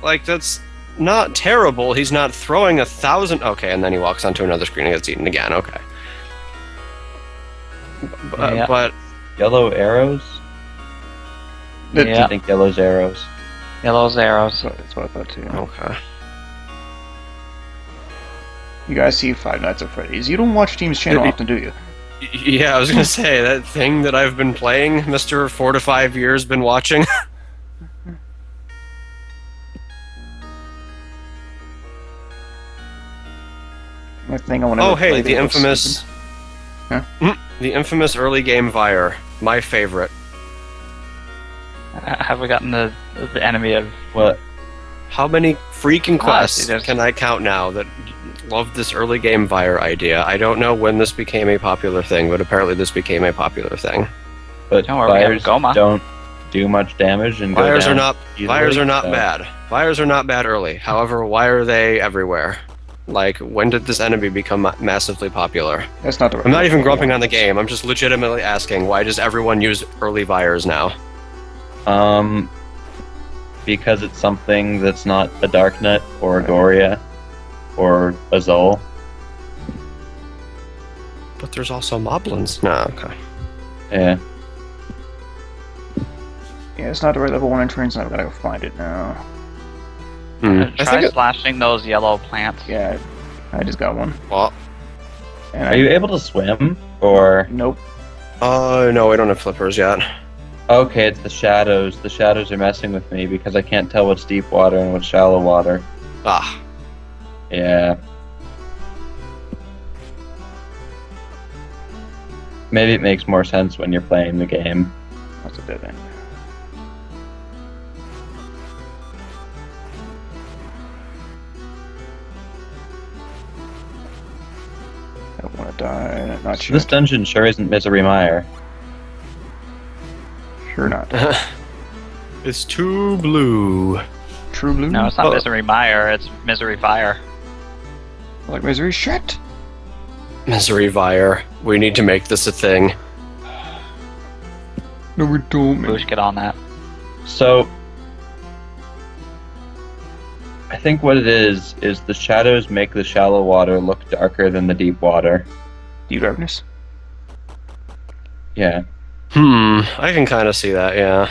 Like, that's not terrible. He's not throwing 1,000... Okay, and then he walks onto another screen and gets eaten again. Okay. Yeah. But Yellow arrows? Yeah. I think yellow's arrows. Yellow's arrows. That's what I thought too. okay. You guys see Five Nights at Freddy's. You don't watch Team's channel Yeah. often, do you? Yeah, I was gonna say that thing that I've been playing, Mr. 4 to 5 years been watching. I think I want to. Oh, hey, the infamous, Huh? the infamous early game Vire, my favorite. Have we gotten the enemy of What? How many freaking quests there's- can I count now that love this early game Fire idea? I don't know when this became a popular thing, but apparently this became a popular thing. But Don't worry, we have fires Goma. don't do much damage and Fires go are down not easily, fires are not so- bad. Fires are not bad early. However, why are they everywhere? Like, when did this enemy become massively popular? That's not the right I'm not even one. grumping on the game. I'm just legitimately asking, why does everyone use early Fires now? Because it's something that's not a Darknut or a Goria or a Zol. But there's also Moblins. No, okay. Yeah. Yeah, it's not the right level 1 entrance, and I've gotta go find it now. I Try think slashing those yellow plants. Yeah, I just got one. well, And Are you able to swim? Or Nope. no, we don't have flippers yet. okay, it's the shadows. The shadows are messing with me because I can't tell what's deep water and what's shallow water. Ah, Yeah. Maybe it makes more sense when you're playing the game. That's a dead end. I don't want to die. Not sure. This dungeon sure isn't Misery Mire. Sure not. it's too blue. True blue? No, it's not Oh. Misery Mire, it's Misery Fire. Like misery shit. Misery Fire. We need to make this a thing. No, we don't. man. Boosh, get on that. So, I think what it is the shadows make the shallow water look darker than the deep water. Deep darkness. Yeah. I can kind of see that, yeah.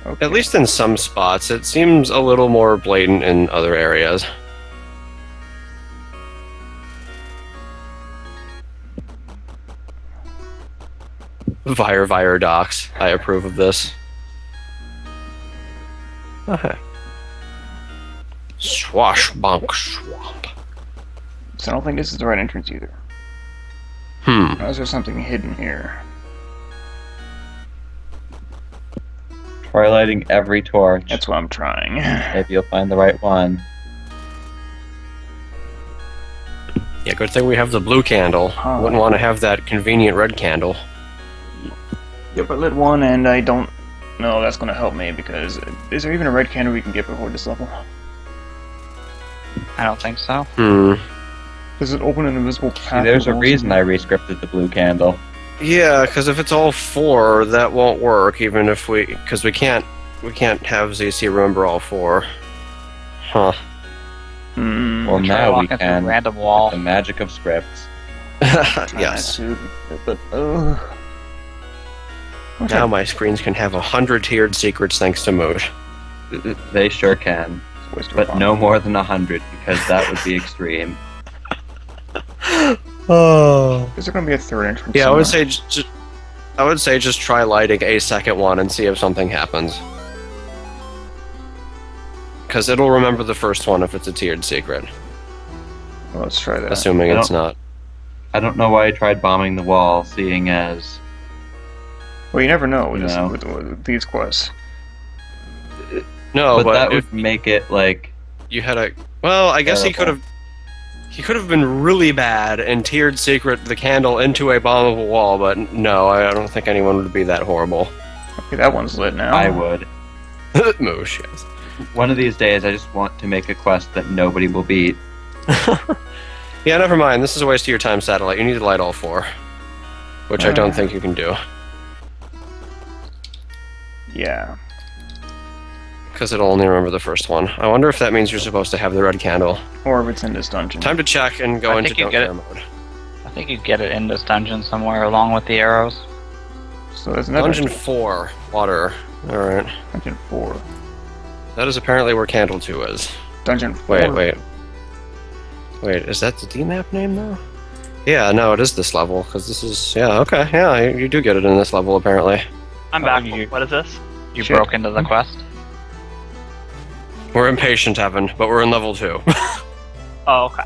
Okay. At least in some spots. It seems a little more blatant in other areas. Vire docs. I approve of this. Okay. Swashbonk swamp. So I don't think this is the right entrance either. Or is there something hidden here? Twilighting every torch. That's what I'm trying. Maybe you'll find the right one. Yeah, good thing we have the blue candle. Oh. Wouldn't want to have that convenient red candle. Yep, I lit one, and I don't know that's gonna help me because is there even a red candle we can get before this level? I don't think so. Does it open an invisible See, path? there's a to reason I rescripted the blue candle. Yeah, because if it's all 4, that won't work. Even if because we can't have ZC remember all 4. Huh. Well, Try now we walking through can. a random with wall. the magic of scripts. yes. But Now my screens can have 100 tiered secrets thanks to Mood. They sure can. But no more than 100, because that would be extreme. Oh. Is there gonna be a third entrance? Yeah, I would somewhere? say just try lighting a second one and see if something happens. Because it'll remember the first one if it's a tiered secret, Well, let's try that. assuming I it's don't- not. I don't know why I tried bombing the wall, seeing as... Well, you never know with, No. with these quests. No, but that if would make it, like... you had a. Well, I guess he could Terrible. have. He could have been really bad and tiered secret the candle into a bombable wall, but no, I don't think anyone would be that horrible. Okay, that one's lit now. I would. Moosh, yes. One of these days, I just want to make a quest that nobody will beat. Yeah, never mind. This is a waste of your time, Satellite. You need to light all 4. Which I don't think you can do. Yeah. Because it'll only remember the first one. I wonder if that means you're supposed to have the red candle. Or if it's in this dungeon. Time to check and go I into think you don't get care it. mode. I think you get it in this dungeon somewhere along with the arrows. So there's another Dungeon 4, water. Alright. Dungeon 4. That is apparently where Candle 2 is. Dungeon 4. Wait, is that the D-map name though? Yeah, no, it is this level, because this is... Yeah, okay, yeah, you do get it in this level, apparently. I'm Oh, back. you- What is this? You Shit. broke into the quest. We're impatient, Evan, but we're in level 2. Oh, okay.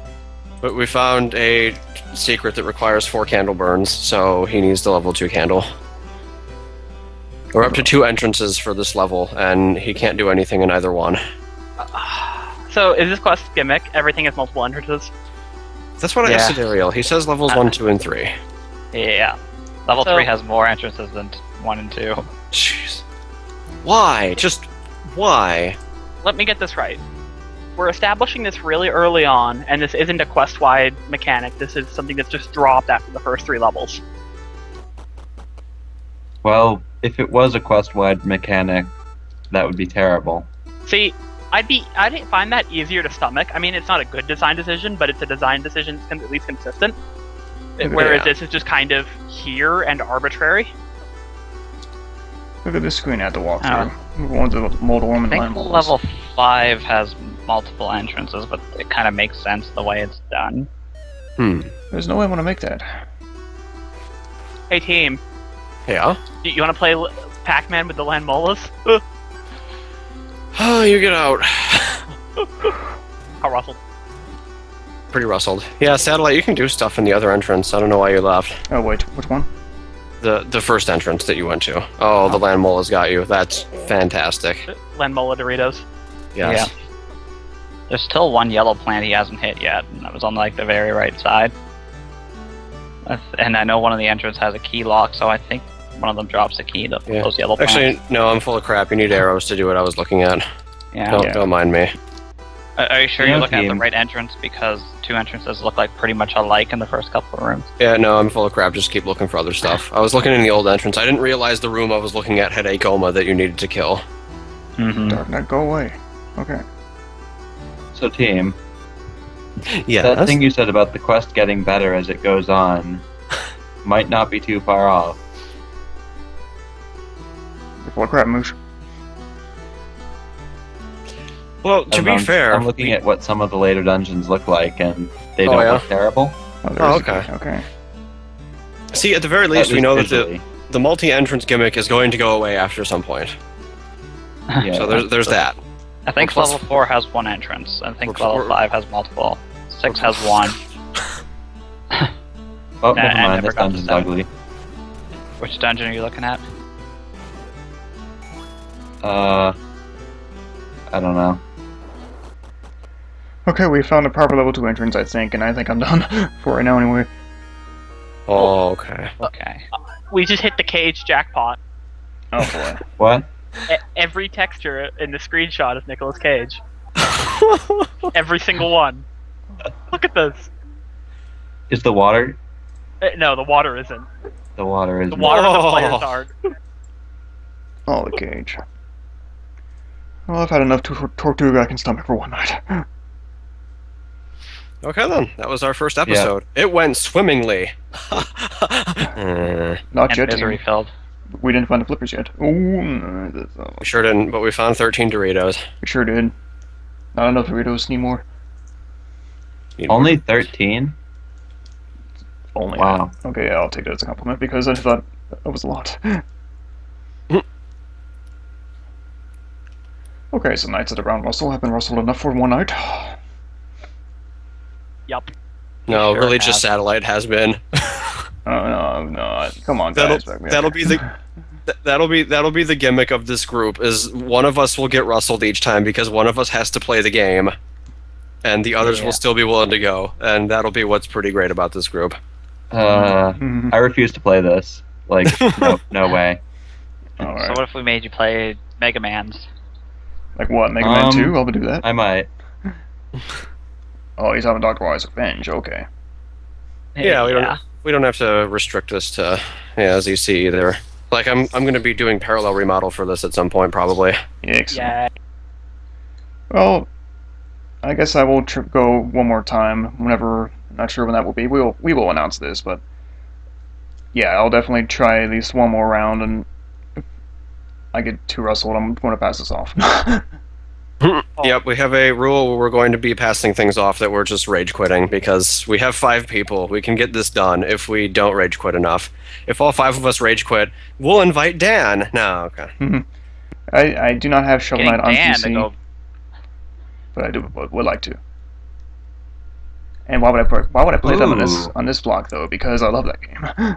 But we found a secret that requires 4 candle burns, so he needs the level 2 candle. We're up to 2 entrances for this level, and he can't do anything in either one. So, is this quest gimmick? Everything has multiple entrances? That's what I asked Ariel. He says levels 1, 2, and 3. Yeah. Level 3 has more entrances than 1 and 2. Jeez. Why? Just why? Let me get this right. We're establishing this really early on, and this isn't a quest-wide mechanic. This is something that's just dropped after the first 3 levels. Well, if it was a quest-wide mechanic, that would be terrible. See, I'd find that easier to stomach. I mean, it's not a good design decision, but it's a design decision that's at least consistent. Whereas this is just kind of here and arbitrary. Look at this screen I had to walk through. We want the Moldorm and I Land think Moles. level 5 has multiple entrances, but it kind of makes sense the way it's done. There's no way I want to make that. Hey, team. Yeah? You want to play Pac-Man with the Land Molas? Oh, you get out. How rustled. Pretty rustled. Yeah, Satellite, you can do stuff in the other entrance. I don't know why you left. Oh, wait, which one? The first entrance that you went to. Oh, the Land Mole has got you. That's fantastic. Land Mola Doritos. Yes. Yeah. There's still one yellow plant he hasn't hit yet, and that was on like the very right side. And I know one of the entrances has a key lock, so I think one of them drops the key to those yellow plants. Actually, no, I'm full of crap. You need arrows to do what I was looking at. Yeah. Don't mind me. Are you sure Yeah, you're looking at the team. right entrance? Because 2 entrances look like pretty much alike in the first couple of rooms. Yeah, no, I'm full of crap. Just keep looking for other stuff. I was looking in the old entrance. I didn't realize the room I was looking at had a Goma that you needed to kill. Mm-hmm. Dark Knight, go away. Okay. So, team, Yeah. that thing you said about the quest getting better as it goes on might not be too far off. Full of crap, Moosh. Well, to be fair, I'm looking at what some of the later dungeons look like, and they Oh, don't yeah? look terrible. Oh, okay. Okay. See, at the very At least, we least know that visually. the multi-entrance gimmick is going to go away after some point. Yeah. So there's that. I think Plus- level 4 has 1 entrance. I think We're- level 5 has multiple. 6 has 1. Oh, Nah, never I mind. never This got to dungeon's 7. ugly. Which dungeon are you looking at? I don't know. Okay, we found a proper level 2 entrance, I think, and I think I'm done for right now anyway. Oh, okay. Okay. We just hit the cage jackpot. Oh boy. What? Every texture in the screenshot is Nicolas Cage. Every single one. Look at this. Is the water? No, the water isn't. The water is. The water is Whoa. the player's art. Oh, the cage. Well, I've had enough Tortuga I can stomach for one night. Okay then, that was our first episode. It went swimmingly. Not And yet. misery filled. We didn't find the flippers yet. Ooh, no, We sure didn't, but we found 13 Doritos. we sure did. Not enough Doritos anymore. Only 13? Only. Wow. Okay, yeah, I'll take that as a compliment because I thought that was a lot. Okay, so nights at around Rustle have been rustled enough for one night. Yup. No, Sure really, have. just Satellite has been. Oh no! Come on, guys. back me up That'll here. be the that'll be the gimmick of this group. Is one of us will get rustled each time because one of us has to play the game, and the others Yeah. will still be willing to go, and that'll be what's pretty great about this group. I refuse to play this. Like, no way. All So right. what if we made you play Mega Man's? Like what? Mega Man 2? I'll do that. I might. Oh, he's having Dr. Wise Revenge. Okay. Yeah, we don't have to restrict this to ZC either. Like I'm going to be doing parallel remodel for this at some point probably. Excellent. Yeah. Well, I guess I will go one more time. Whenever, not sure when that will be. We will announce this, but yeah, I'll definitely try at least one more round. And if I get too rustled, I'm going to pass this off. Yep, we have a rule where we're going to be passing things off that we're just rage quitting because we have 5 people. We can get this done if we don't rage quit enough. If all 5 of us rage quit, we'll invite Dan. No, okay. I do not have Shovel Getting Knight on Dan PC, to go. but I would like to. And why would I play them Ooh. on this block though? Because I love that game.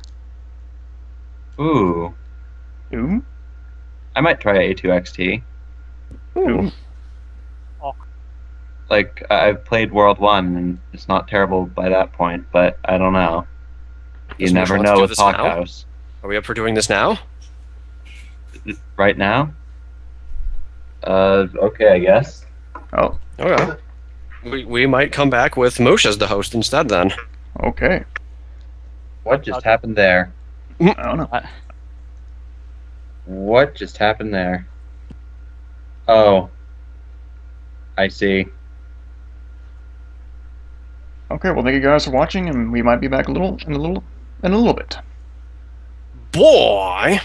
Ooh. Ooh. I might try A2XT. Ooh. Like, I've played World 1, and it's not terrible by that point, but I don't know. You Does Moosh never want to know do with this now? Talkhouse. Are we up for doing this now? Right now? Okay, I guess. Oh, Okay. We might come back with Moosh as the host instead then. okay. What just happened there? I don't know. What just happened there? Oh. I see. Okay, well, thank you guys for watching, and we might be back in a little bit. Boy!